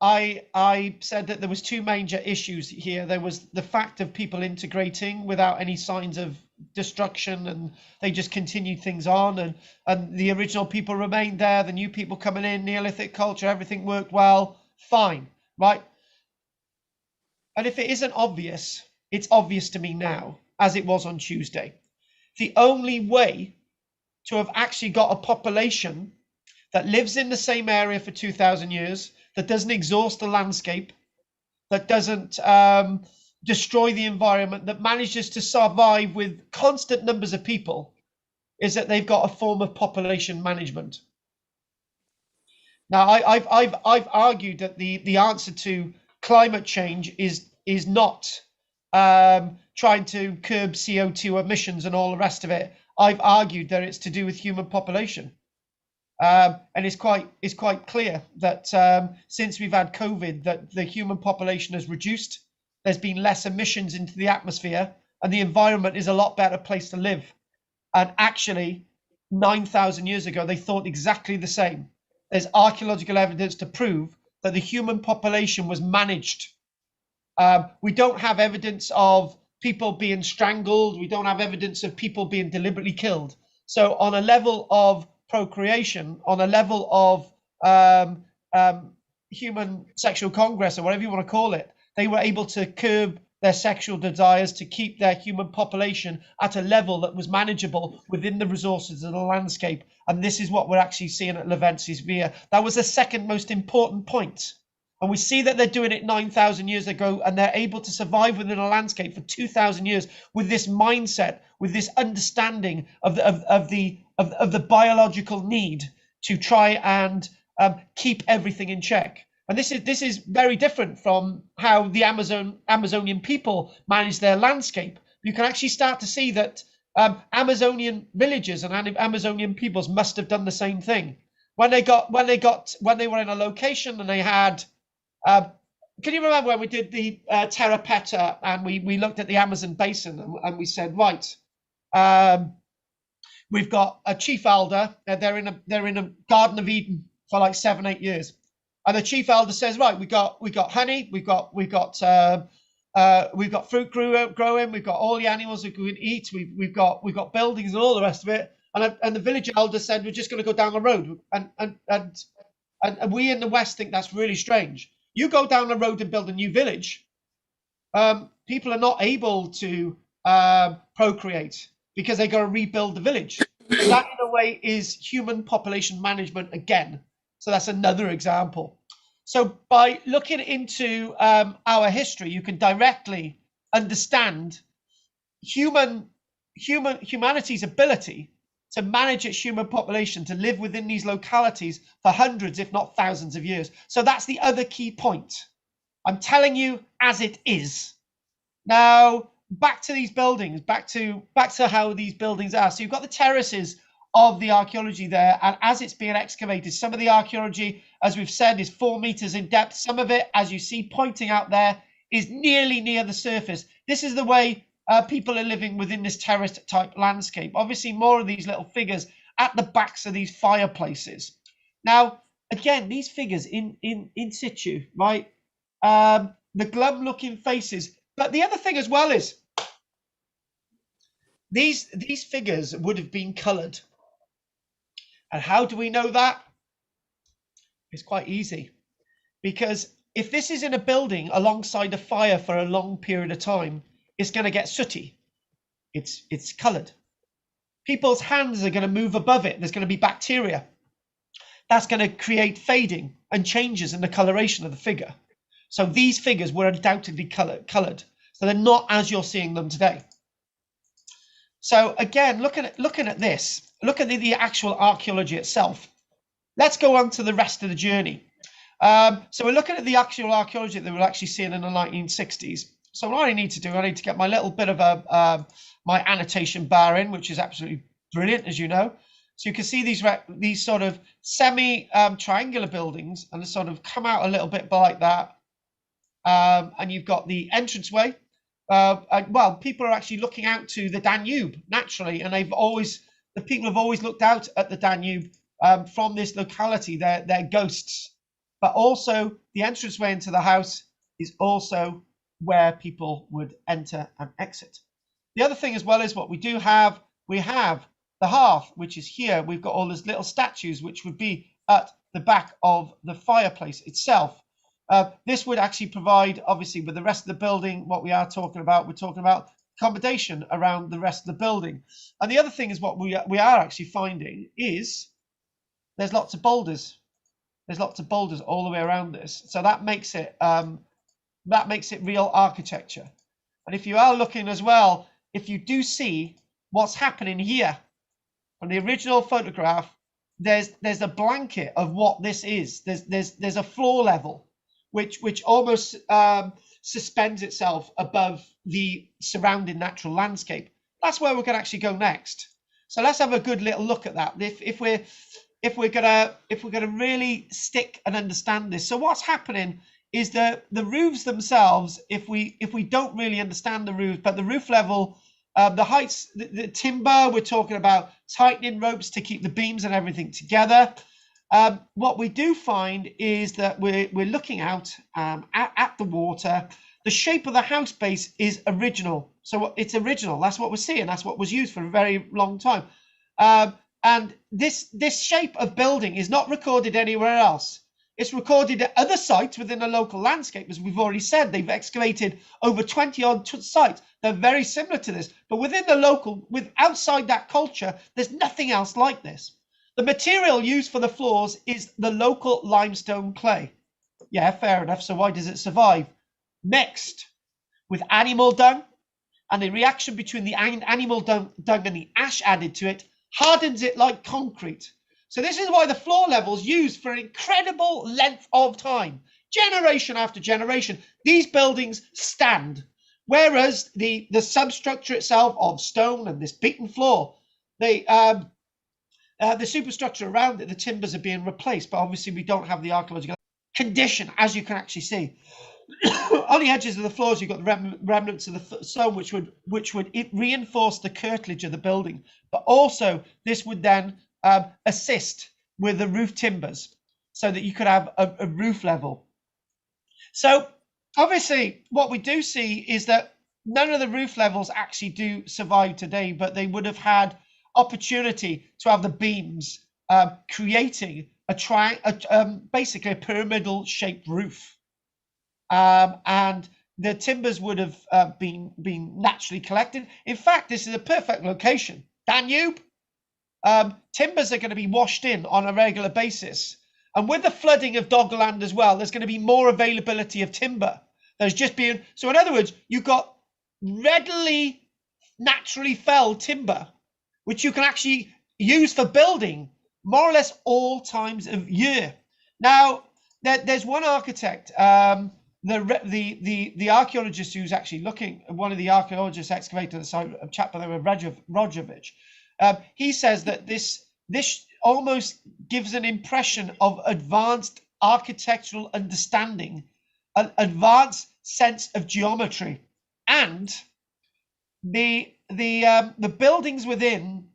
I said that there was 2 major issues here. There was the fact of people integrating without any signs of destruction, and they just continued things on, and the original people remained there, the new people coming in, Neolithic culture, everything worked well, fine, right? And if it isn't obvious, it's obvious to me now, as it was on Tuesday. The only way to have actually got a population that lives in the same area for 2,000 years, that doesn't exhaust the landscape, that doesn't destroy the environment, that manages to survive with constant numbers of people, is that they've got a form of population management. Now, I've argued that the answer to climate change is not trying to curb CO2 emissions and all the rest of it. I've argued that it's to do with human population. And it's quite clear that since we've had COVID, that the human population has reduced. There's been less emissions into the atmosphere, and the environment is a lot better place to live. And actually, 9,000 years ago, they thought exactly the same. There's archaeological evidence to prove that the human population was managed. We don't have evidence of people being strangled. We don't have evidence of people being deliberately killed. So on a level of procreation, on a level of human sexual congress, or whatever you want to call it, they were able to curb their sexual desires to keep their human population at a level that was manageable within the resources of the landscape. And this is what we're actually seeing at Lepenski Vir. That was the second most important point. And we see that they're doing it 9,000 years ago, and they're able to survive within a landscape for 2,000 years with this mindset, with this understanding of the biological need to try and keep everything in check. And this is very different from how the Amazonian people manage their landscape. You can actually start to see that Amazonian villages and Amazonian peoples must have done the same thing. When they were in a location and they had, can you remember when we did the Terra Peta, and we looked at the Amazon basin, and we said, right, we've got a chief elder. They're in a Garden of Eden for like 7-8 years, and the chief elder says, right, we got honey, we've got fruit growing, we've got all the animals that we can eat, we've got buildings and all the rest of it, and the village elder said, we're just going to go down the road, and we in the West think that's really strange. You go down the road and build a new village, people are not able to procreate because they got to rebuild the village. That in a way is human population management again. So that's another example. So by looking into our history, you can directly understand humanity's ability to manage its human population, to live within these localities for hundreds, if not thousands of years. So that's the other key point. I'm telling you as it is. Now, back to these buildings, back to how these buildings are. So you've got the terraces of the archaeology there, and as it's being excavated, some of the archaeology, as we've said, is 4 meters in depth. Some of it, as you see pointing out there, is nearly near the surface. This is the way people are living within this terrace type landscape. Obviously, more of these little figures at the backs of these fireplaces. Now, again, these figures in situ, right? The glum looking faces. But the other thing as well is these figures would have been coloured. And how do we know that? It's quite easy. Because if this is in a building alongside a fire for a long period of time, it's going to get sooty. It's coloured. People's hands are going to move above it. There's going to be bacteria. That's going to create fading and changes in the coloration of the figure. So these figures were undoubtedly coloured. So they're not as you're seeing them today. So again, looking at this, look at the actual archaeology itself. Let's go on to the rest of the journey. So we're looking at the actual archaeology that we're actually seeing in the 1960s. So what I need to do, I need to get my little bit of my annotation bar in, which is absolutely brilliant, as you know. So you can see these sort of semi triangular buildings, and they sort of come out a little bit like that. and you've got the entranceway. Well, people are actually looking out to the Danube naturally, and the people have always looked out at the Danube from this locality. They're ghosts, but also the entranceway into the house is also where people would enter and exit. The other thing as well is what we have the hearth, which is here. We've got all these little statues, which would be at the back of the fireplace itself. This would actually provide, obviously, with the rest of the building, what we are talking about. We're talking about accommodation around the rest of the building. And the other thing is what we are actually finding is there's lots of boulders. There's lots of boulders all the way around this. So that makes it real architecture. And if you are looking as well, if you do see what's happening here from the original photograph, there's a blanket of what this is. There's a floor level which almost suspends itself above the surrounding natural landscape. That's where we're going to actually go next. So let's have a good little look at that. If we're gonna really stick and understand this. So what's happening is the roofs themselves. If we don't really understand the roof, but the roof level, the heights, the timber, we're talking about tightening ropes to keep the beams and everything together. What we do find is that we're looking out at the water. The shape of the house base is original. So it's original. That's what we're seeing. That's what was used for a very long time. And this shape of building is not recorded anywhere else. It's recorded at other sites within the local landscape. As we've already said, they've excavated over 20 odd sites. They're very similar to this. But within the local, outside that culture, there's nothing else like this. The material used for the floors is the local limestone clay. Yeah, fair enough. So why does it survive? Mixed with animal dung, and the reaction between the animal dung and the ash added to it hardens it like concrete. So this is why the floor levels used for an incredible length of time, generation after generation. These buildings stand, whereas the substructure itself of stone and this beaten floor, the superstructure around it, the timbers are being replaced, but obviously we don't have the archaeological condition, as you can actually see. On the edges of the floors, you've got the remnants of the stone, which would reinforce the curtilage of the building. But also, this would then assist with the roof timbers, so that you could have a roof level. So, obviously, what we do see is that none of the roof levels actually do survive today, but they would have had opportunity to have the beams creating basically a pyramidal shaped roof, and the timbers would have been naturally collected. In fact, this is a perfect location. Danube, timbers are going to be washed in on a regular basis, and with the flooding of Doggerland as well, there's going to be more availability of timber. There's just being, so in other words, you've got readily naturally felled timber, which you can actually use for building more or less all times of year. Now, there's one architect, the archaeologist who's actually looking, one of the archaeologists excavating the site, a chap by the name of Rojovic, he says that this almost gives an impression of advanced architectural understanding, an advanced sense of geometry, and the buildings within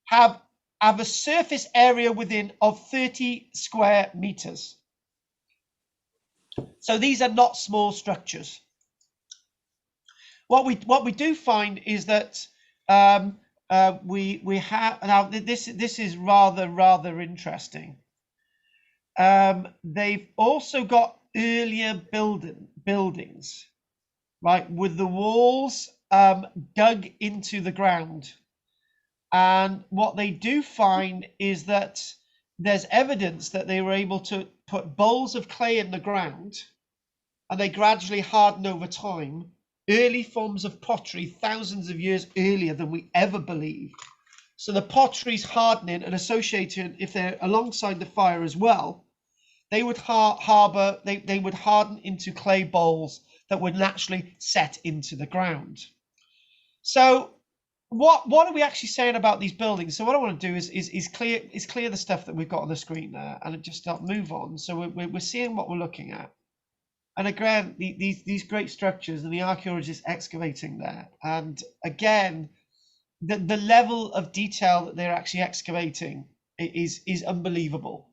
have a surface area within of 30 square meters. So these are not small structures. What we do find is that we have now, this is rather interesting. They've also got earlier buildings, right, with the walls dug into the ground. And what they do find is that there's evidence that they were able to put bowls of clay in the ground, and they gradually harden over time. Early forms of pottery thousands of years earlier than we ever believed. So the pottery's hardening and associated, if they're alongside the fire as well, they would they would harden into clay bowls that would naturally set into the ground. So what are we actually saying about these buildings? So what I want to do is clear the stuff that we've got on the screen there, and just move on. So we're seeing what we're looking at. And again, these great structures and the archaeologists excavating there. And again, the level of detail that they're actually excavating is unbelievable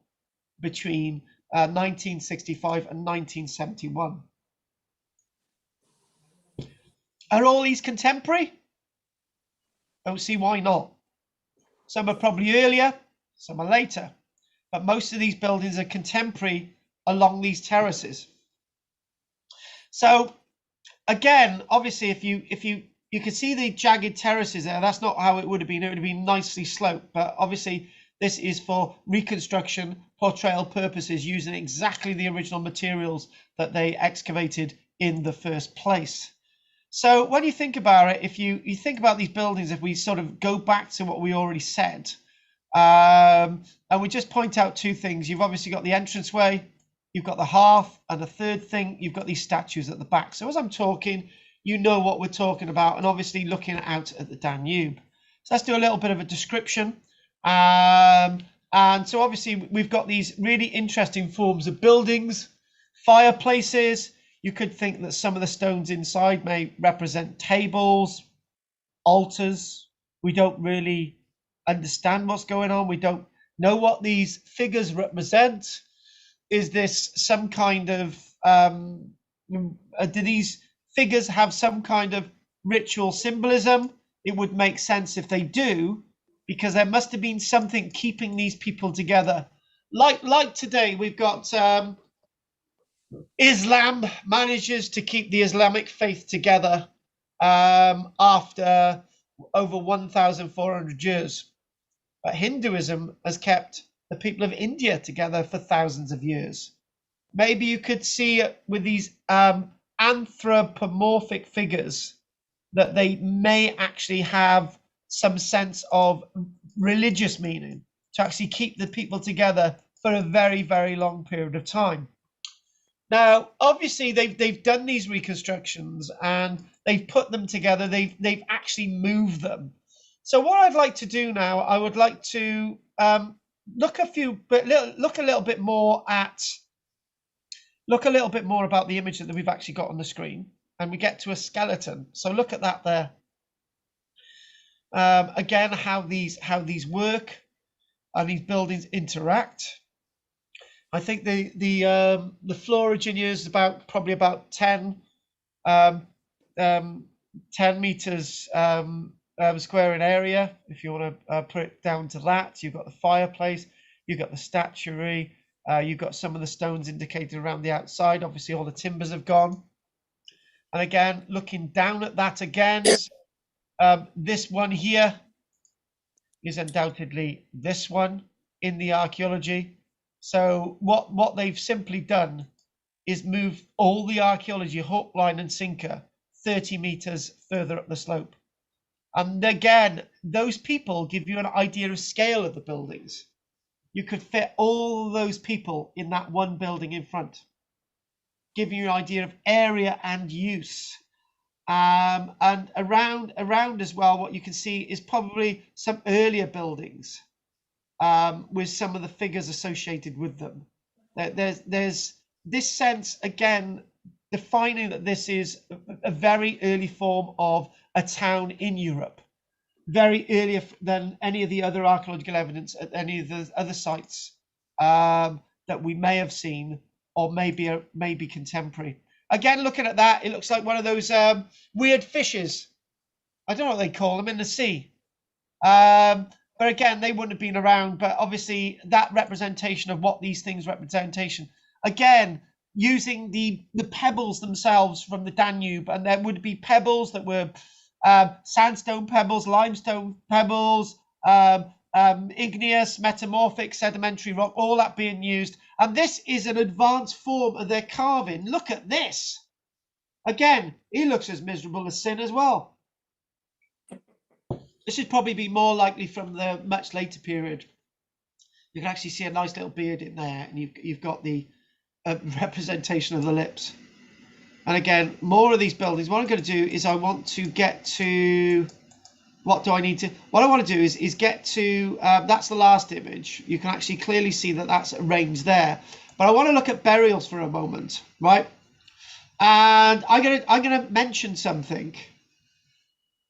between 1965 and 1971. Are all these contemporary? Don't see why not. Some are probably earlier, some are later, but most of these buildings are contemporary along these terraces. So again, obviously, if you can see the jagged terraces there, that's not how it would have been. It would have been nicely sloped, but obviously this is for reconstruction, portrayal purposes, using exactly the original materials that they excavated in the first place. So when you think about it, if you think about these buildings, if we sort of go back to what we already said, and we just point out two things. You've obviously got the entranceway, you've got the hearth, and the third thing, you've got these statues at the back. So as I'm talking, you know what we're talking about, and obviously looking out at the Danube. So let's do a little bit of a description. And so obviously we've got these really interesting forms of buildings, fireplaces. You could think that some of the stones inside may represent tables, altars. We don't really understand what's going on. We don't know what these figures represent. Is this some kind of, do these figures have some kind of ritual symbolism? It would make sense if they do, because there must have been something keeping these people together. Like today, we've got Islam manages to keep the Islamic faith together after over 1,400 years. But Hinduism has kept the people of India together for thousands of years. Maybe you could see it with these anthropomorphic figures, that they may actually have some sense of religious meaning to actually keep the people together for a very, very long period of time. Now, obviously, they've done these reconstructions and they've put them together. They've actually moved them. So what I'd like to do now, I would like to look a little bit more about the image that we've actually got on the screen, and we get to a skeleton. So look at that there. Again, how these work and these buildings interact. I think the floor engineers is probably about 10 meters square in area. If you want to put it down to that, you've got the fireplace, you've got the statuary, you've got some of the stones indicated around the outside. Obviously, all the timbers have gone. And again, looking down at that again, this one here is undoubtedly this one in the archaeology. So what they've simply done is move all the archaeology hook, line and sinker 30 meters further up the slope. And again, those people give you an idea of scale of the buildings. You could fit all those people in that one building in front, giving you an idea of area and use. And around as well, what you can see is probably some earlier buildings with some of the figures associated with them. There's this sense, again, defining that this is a very early form of a town in Europe, very earlier than any of the other archaeological evidence at any of the other sites that we may have seen, or maybe contemporary. Again, looking at that, it looks like one of those weird fishes. I don't know what they call them in the sea. But again, they wouldn't have been around. But obviously, that representation of what these things representation, again, using the pebbles themselves from the Danube, and there would be pebbles that were sandstone pebbles, limestone pebbles, igneous, metamorphic, sedimentary rock, all that being used. And this is an advanced form of their carving. Look at this. Again, he looks as miserable as sin as well. This would probably be more likely from the much later period. You can actually see a nice little beard in there, and you've got the representation of the lips. And again, more of these buildings. What I'm going to do is I want to get to, what I want to do is get to, that's the last image. You can actually clearly see that that's arranged there. But I want to look at burials for a moment, right? And I'm gonna mention something,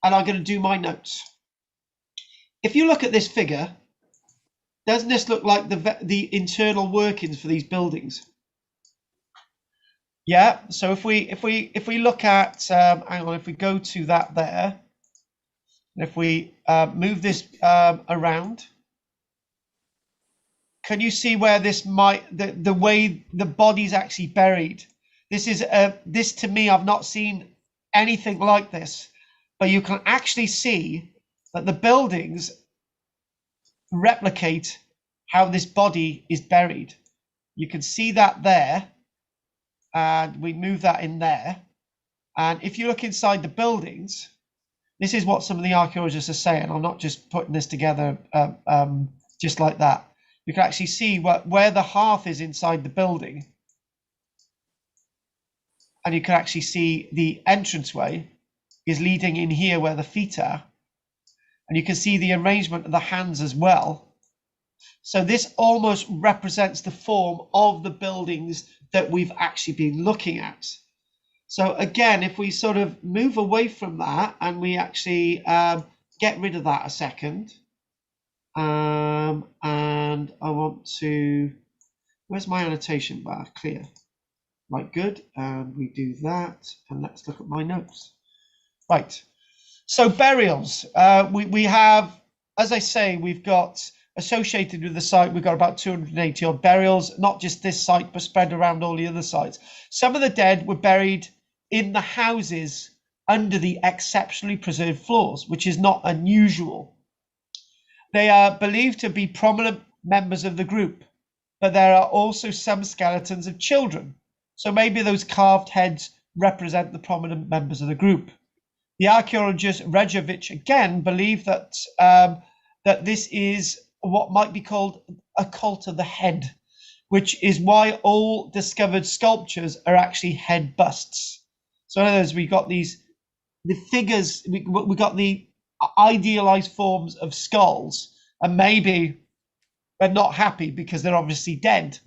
and I'm gonna do my notes. If you look at this figure, doesn't this look like the internal workings for these buildings? Yeah. So if we look at hang on, if we go to that there, if we move this around, can you see where this the way the body's actually buried? This is this to me, I've not seen anything like this, but you can actually see that the buildings replicate how this body is buried. You can see that there, and we move that in there. And if you look inside the buildings, this is what some of the archaeologists are saying. I'm not just putting this together just like that. You can actually see where the hearth is inside the building. And you can actually see the entranceway is leading in here where the feet are. And you can see the arrangement of the hands as well. So this almost represents the form of the buildings that we've actually been looking at. So again, if we sort of move away from that and we actually get rid of that a second. And I want to, where's my annotation bar? Clear. Right, good. And we do that. And let's look at my notes. Right. So burials. We have, as I say, we've got associated with the site, we've got about 280 odd burials, not just this site, but spread around all the other sites. Some of the dead were buried in the houses under the exceptionally preserved floors, which is not unusual. They are believed to be prominent members of the group, but there are also some skeletons of children. So maybe those carved heads represent the prominent members of the group. The archaeologist Rejovic again believed that that this is what might be called a cult of the head, which is why all discovered sculptures are actually head busts. So in other words, we got the figures, we got the idealized forms of skulls, and maybe they're not happy because they're obviously dead.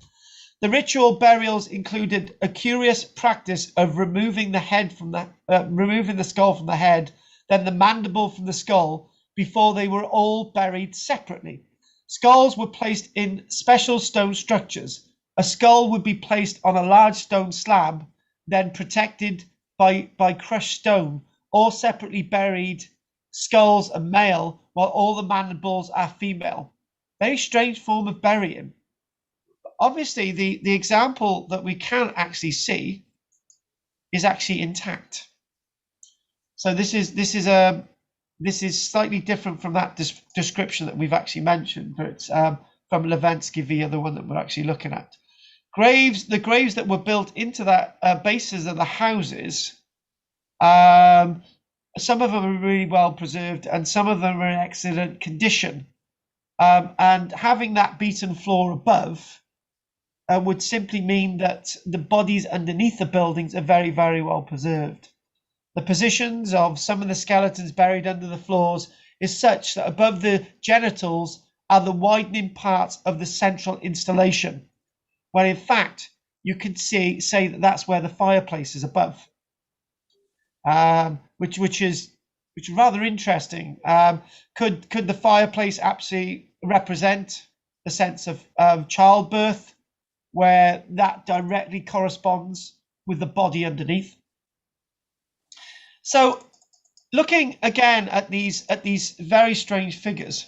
The ritual burials included a curious practice of removing the head from removing the skull from the head, then the mandible from the skull, before they were all buried separately. Skulls were placed in special stone structures. A skull would be placed on a large stone slab, then protected by crushed stone. All separately buried skulls are male, while all the mandibles are female. Very strange form of burying. Obviously, the example that we can actually see is actually intact. So this is slightly different from that description that we've actually mentioned, but it's from Lepenski Vir, the one that we're actually looking at. The graves that were built into that bases of the houses, some of them are really well preserved and some of them are in excellent condition. And having that beaten floor above would simply mean that the bodies underneath the buildings are very, very well preserved. The positions of some of the skeletons buried under the floors is such that above the genitals are the widening parts of the central installation, where in fact you can say that that's where the fireplace is above, which is rather interesting. Could the fireplace actually represent the sense of childbirth, where that directly corresponds with the body underneath? So, looking again at these very strange figures,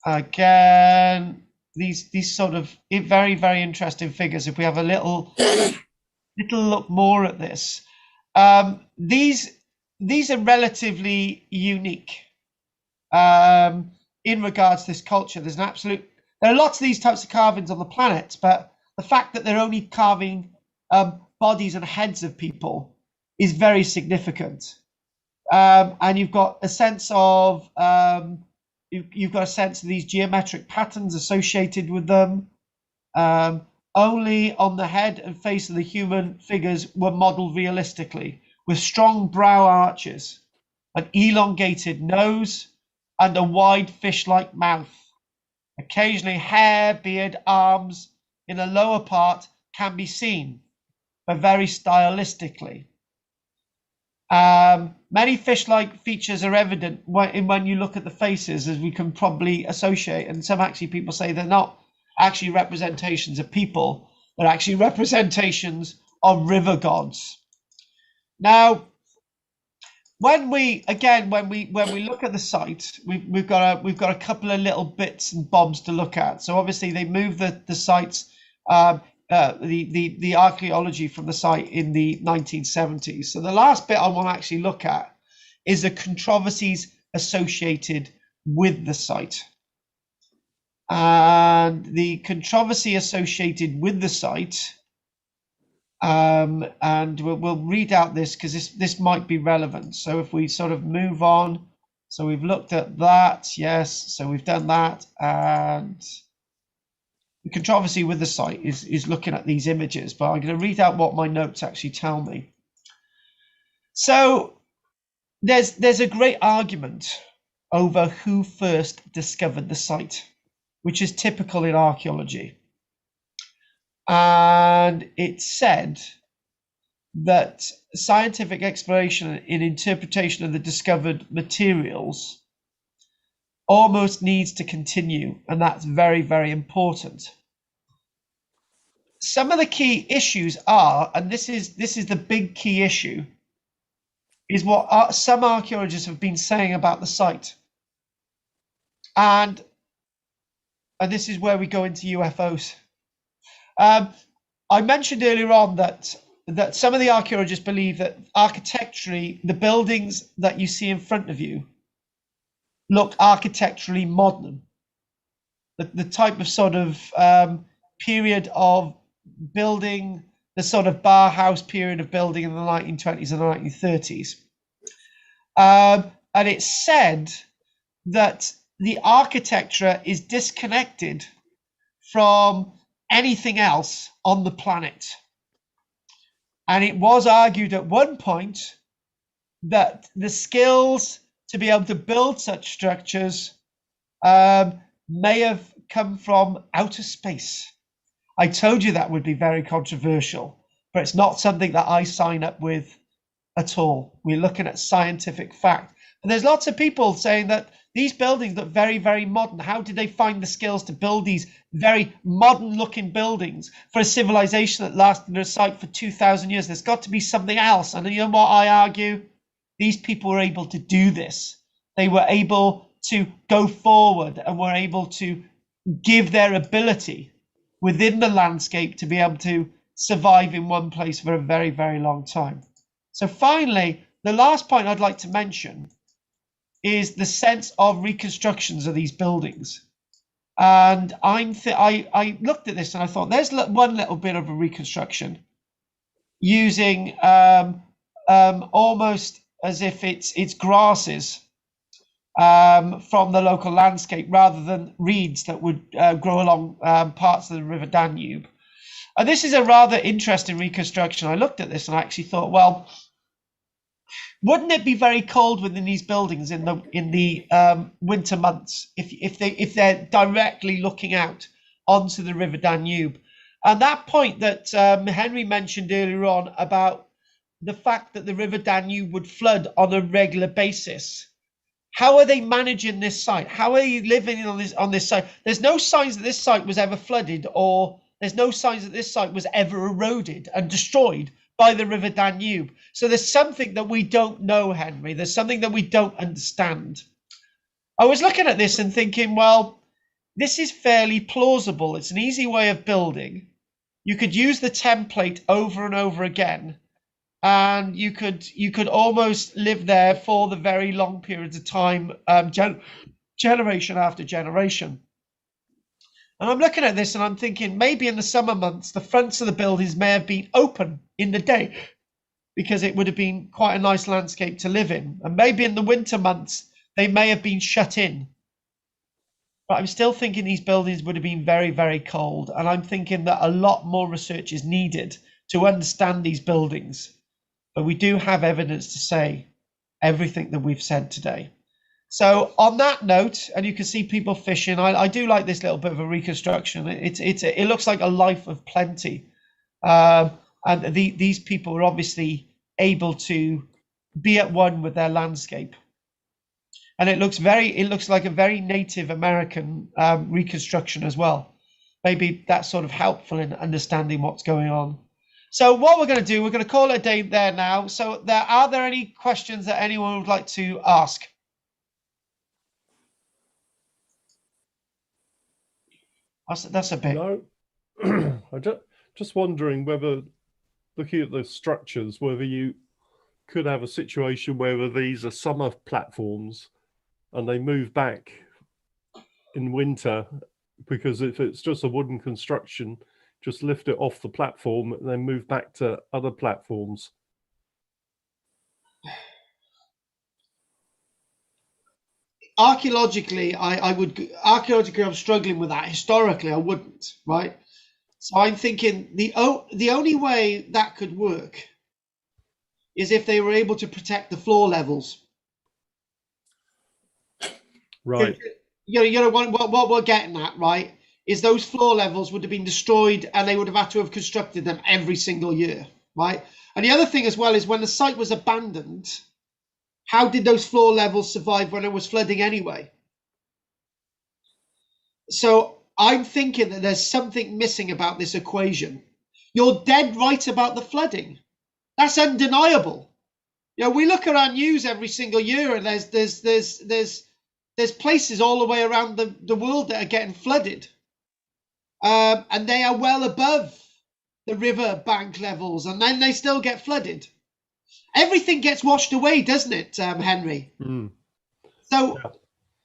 again these sort of very, very interesting figures. If we have a little look more at this, these are relatively unique in regards to this culture. There are lots of these types of carvings on the planet, but the fact that they're only carving bodies and heads of people is very significant. And you've got a sense of these geometric patterns associated with them. Only on the head and face of the human figures were modeled realistically, with strong brow arches, an elongated nose, and a wide fish-like mouth. Occasionally hair, beard, arms in the lower part can be seen, but very stylistically. Many fish-like features are evident when you look at the faces, as we can probably associate, and some actually people say they're not actually representations of people, they're actually representations of river gods. Now, when we look at the site, we've got a couple of little bits and bobs to look at. So obviously they moved the sites, the archaeology from the site in the 1970s. So the last bit I want to actually look at is the controversies associated with the site. And the controversy associated with the site, and we'll read out this because this might be relevant. So if we sort of move on, so we've looked at that, yes, so we've done that, and the controversy with the site is looking at these images, but I'm going to read out what my notes actually tell me. So there's a great argument over who first discovered the site, which is typical in archaeology. And it's said that scientific exploration and interpretation of the discovered materials almost needs to continue, and that's very, very important. Some of the key issues are, and this is the big key issue, is what some archaeologists have been saying about the site. And this is where we go into UFOs. I mentioned earlier on that some of the archaeologists believe that architecturally, the buildings that you see in front of you look architecturally modern. The type of sort of period of building, the sort of bar house period of building in the 1920s and the 1930s. And it's said that the architecture is disconnected from anything else on the planet. And it was argued at one point that the skills to be able to build such structures may have come from outer space. I told you that would be very controversial, but it's not something that I sign up with at all. We're looking at scientific fact. And there's lots of people saying that these buildings look very, very modern. How did they find the skills to build these very modern looking buildings for a civilization that lasted in a site for 2,000 years? There's got to be something else. And you know what I argue? These people were able to do this. They were able to go forward and were able to give their ability within the landscape to be able to survive in one place for a very, very long time. So finally, the last point I'd like to mention is the sense of reconstructions of these buildings. And I looked at this and I thought there's one little bit of a reconstruction using almost as if it's grasses from the local landscape rather than reeds that would grow along parts of the River Danube. And this is a rather interesting reconstruction. I looked at this and I actually thought, well, wouldn't it be very cold within these buildings in the winter months if they're directly looking out onto the River Danube? And that point that Henry mentioned earlier on about the fact that the River Danube would flood on a regular basis. How are they managing this site? How are you living on this site? There's no signs that this site was ever flooded, or there's no signs that this site was ever eroded and destroyed by the River Danube. So there's something that we don't know, Henry. There's something that we don't understand. I was looking at this and thinking, well, this is fairly plausible. It's an easy way of building. You could use the template over and over again, and you could almost live there for the very long periods of time, generation after generation. And I'm looking at this and I'm thinking maybe in the summer months, the fronts of the buildings may have been open in the day because it would have been quite a nice landscape to live in. And maybe in the winter months, they may have been shut in. But I'm still thinking these buildings would have been very, very cold. And I'm thinking that a lot more research is needed to understand these buildings. But we do have evidence to say everything that we've said today. So on that note, and you can see people fishing, I do like this little bit of a reconstruction. It looks like a life of plenty. And And these people were obviously able to be at one with their landscape. And it looks like a very Native American reconstruction as well. Maybe that's sort of helpful in understanding what's going on. So what we're going to do, we're going to call it a day there now. So are there any questions that anyone would like to ask? That's a bit. No, I'm just wondering whether, looking at the structures, whether you could have a situation where these are summer platforms and they move back in winter, because if it's just a wooden construction, just lift it off the platform and then move back to other platforms. Archaeologically, I'm struggling with that. Historically, I wouldn't, right? So I'm thinking the only way that could work is if they were able to protect the floor levels. Right. You know what we're getting at, right? Is those floor levels would have been destroyed and they would have had to have constructed them every single year, right? And the other thing as well is when the site was abandoned, how did those floor levels survive when it was flooding anyway? So I'm thinking that there's something missing about this equation. You're dead right about the flooding. That's undeniable. You know, we look at our news every single year, and there's places all the way around the world that are getting flooded, and they are well above the river bank levels, and then they still get flooded. Everything gets washed away, doesn't it, Henry? Mm. So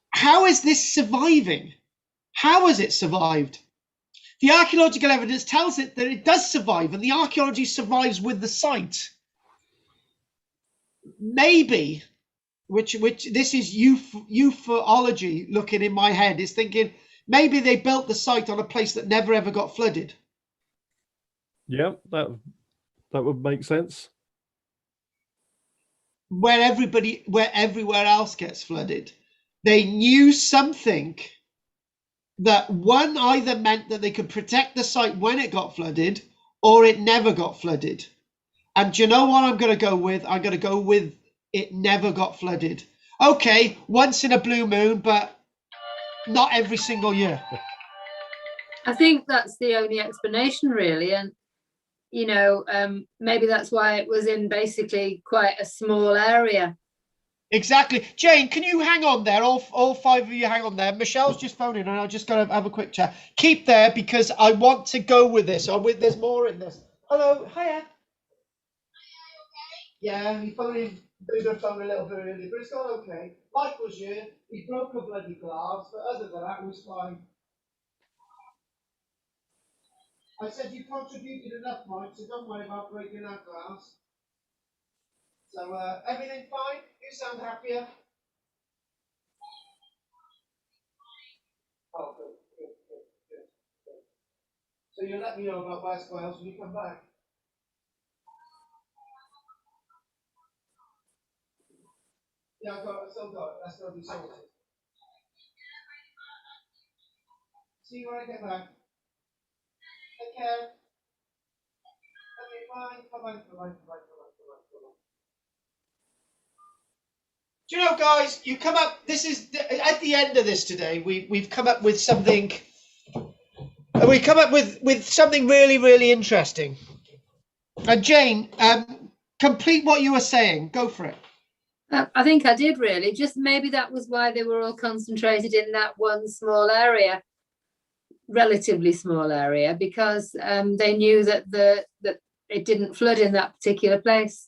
how is this surviving? How has it survived? The archaeological evidence tells it that it does survive, and the archaeology survives with the site. Maybe, which this is ufology looking in my head, is thinking maybe they built the site on a place that never ever got flooded. Yeah, that would make sense. Where everywhere else gets flooded, they knew something that one either meant that they could protect the site when it got flooded, or it never got flooded. And do you know what I'm going to go with? I'm going to go with it never got flooded. Okay, once in a blue moon, but not every single year. I think that's the only explanation, really. And you know, maybe that's why it was in basically quite a small area. Exactly. Jane, can you hang on there? All five of you hang on there. Michelle's just phoning and I'll just go have a quick chat. Keep there because I want to go with this. There's more in this. Hello. Hiya. Yeah, he phoned the phone a little bit early, but it's gone okay. Mike was here. He broke a bloody glass, but other than that, it was fine. I said you contributed enough, Mike, so don't worry about breaking that glass. So everything fine? You sound happier? Oh, good. So you'll let me know about West Wales when you come back? Yeah, I still got it. That's got to be sorted. See you when I get back. Take care. Okay, bye. Bye-bye. Do you know, guys, you come up, this is, at the end of this today, we've come up with something, something really, really interesting. And Jane, complete what you were saying. Go for it. I think I did, really. Just maybe that was why they were all concentrated in that one small area, relatively small area, because they knew that that it didn't flood in that particular place.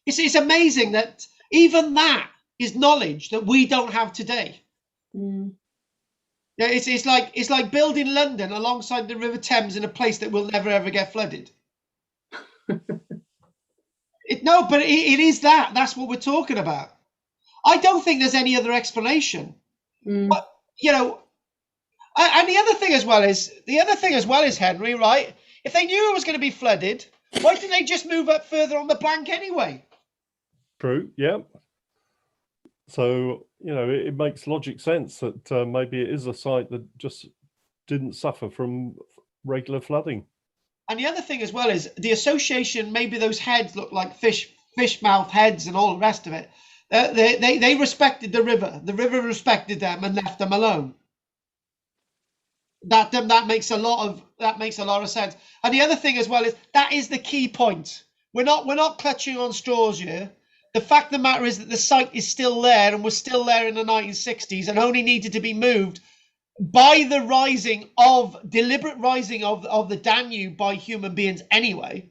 It's amazing that even that is knowledge that we don't have today. Mm. Yeah, it's like building London alongside the River Thames in a place that will never ever get flooded. But it is that. That's what we're talking about. I don't think there's any other explanation. Mm. But you know, and the other thing as well is Henry, right? If they knew it was going to be flooded, why didn't they just move up further on the bank anyway? True. Yeah. So you know, it makes logic sense that maybe it is a site that just didn't suffer from regular flooding. And the other thing as well is the association, maybe those heads look like fish mouth heads and all the rest of it. They respected the river. The river respected them and left them alone. That makes a lot of sense. And the other thing as well is that is the key point. We're not clutching on straws here. The fact of the matter is that the site is still there and was still there in the 1960s and only needed to be moved by the deliberate rising of the Danube by human beings anyway,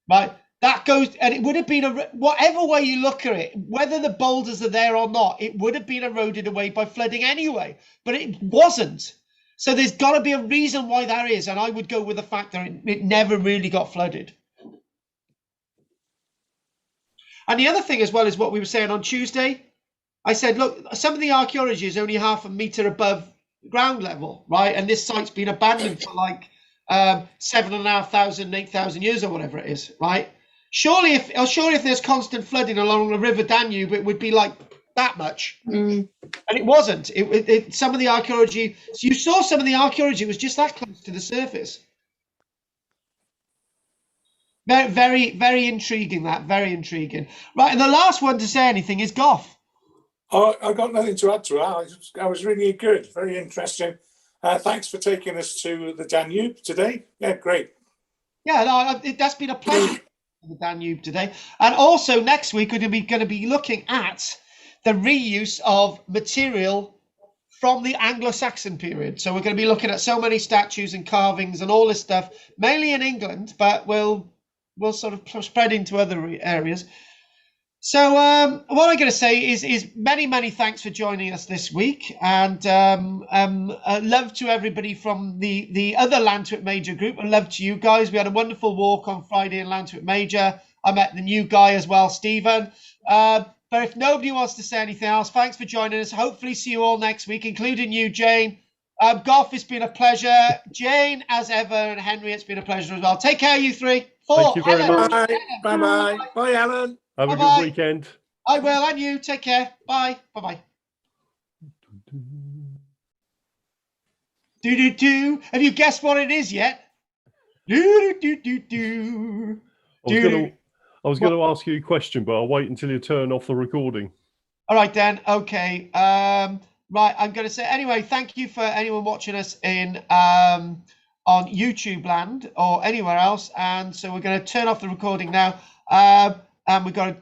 right? That goes, and it would have been whatever way you look at it, whether the boulders are there or not, it would have been eroded away by flooding anyway, but it wasn't. So there's got to be a reason why that is, and I would go with the fact that it never really got flooded. And the other thing as well is what we were saying on Tuesday. I said, look, some of the archaeology is only half a meter above ground level, right? And this site's been abandoned for like 7,500, 8,000 years or whatever it is, right? Surely if there's constant flooding along the River Danube, it would be like that much. And it wasn't. Some of the archaeology, so you saw some of the archaeology was just that close to the surface. Very, very, very intriguing, that. Very intriguing. Right, and the last one to say anything is Gough. Oh, I've got nothing to add to that. I was really good, very interesting. Thanks for taking us to the Danube today. Yeah, great. Yeah, no, that's been a pleasure. The Danube today, and also next week we're going to be looking at the reuse of material from the Anglo-Saxon period. So we're going to be looking at so many statues and carvings and all this stuff, mainly in England, but we'll sort of spread into other areas. So what I'm going to say is many thanks for joining us this week, and love to everybody from the other Lantwick Major group, and love to you guys. We had a wonderful walk on Friday in Lantwick Major. I met the new guy as well, Stephen. But if nobody wants to say anything else, thanks for joining us. Hopefully see you all next week, including you, Jane. Gough, it's been a pleasure. Jane, as ever, and Henry, it's been a pleasure as well. Take care, you three. Thank you very much. Bye. Bye, Alan. Have a good weekend. I will, and you. Take care. Bye. Bye-bye. Do. Have you guessed what it is yet? Do. I was going to ask you a question, but I'll wait until you turn off the recording. All right, Dan. Okay. Right. I'm going to say anyway. Thank you for anyone watching us in on YouTube land or anywhere else. And so we're going to turn off the recording now. And we've got to do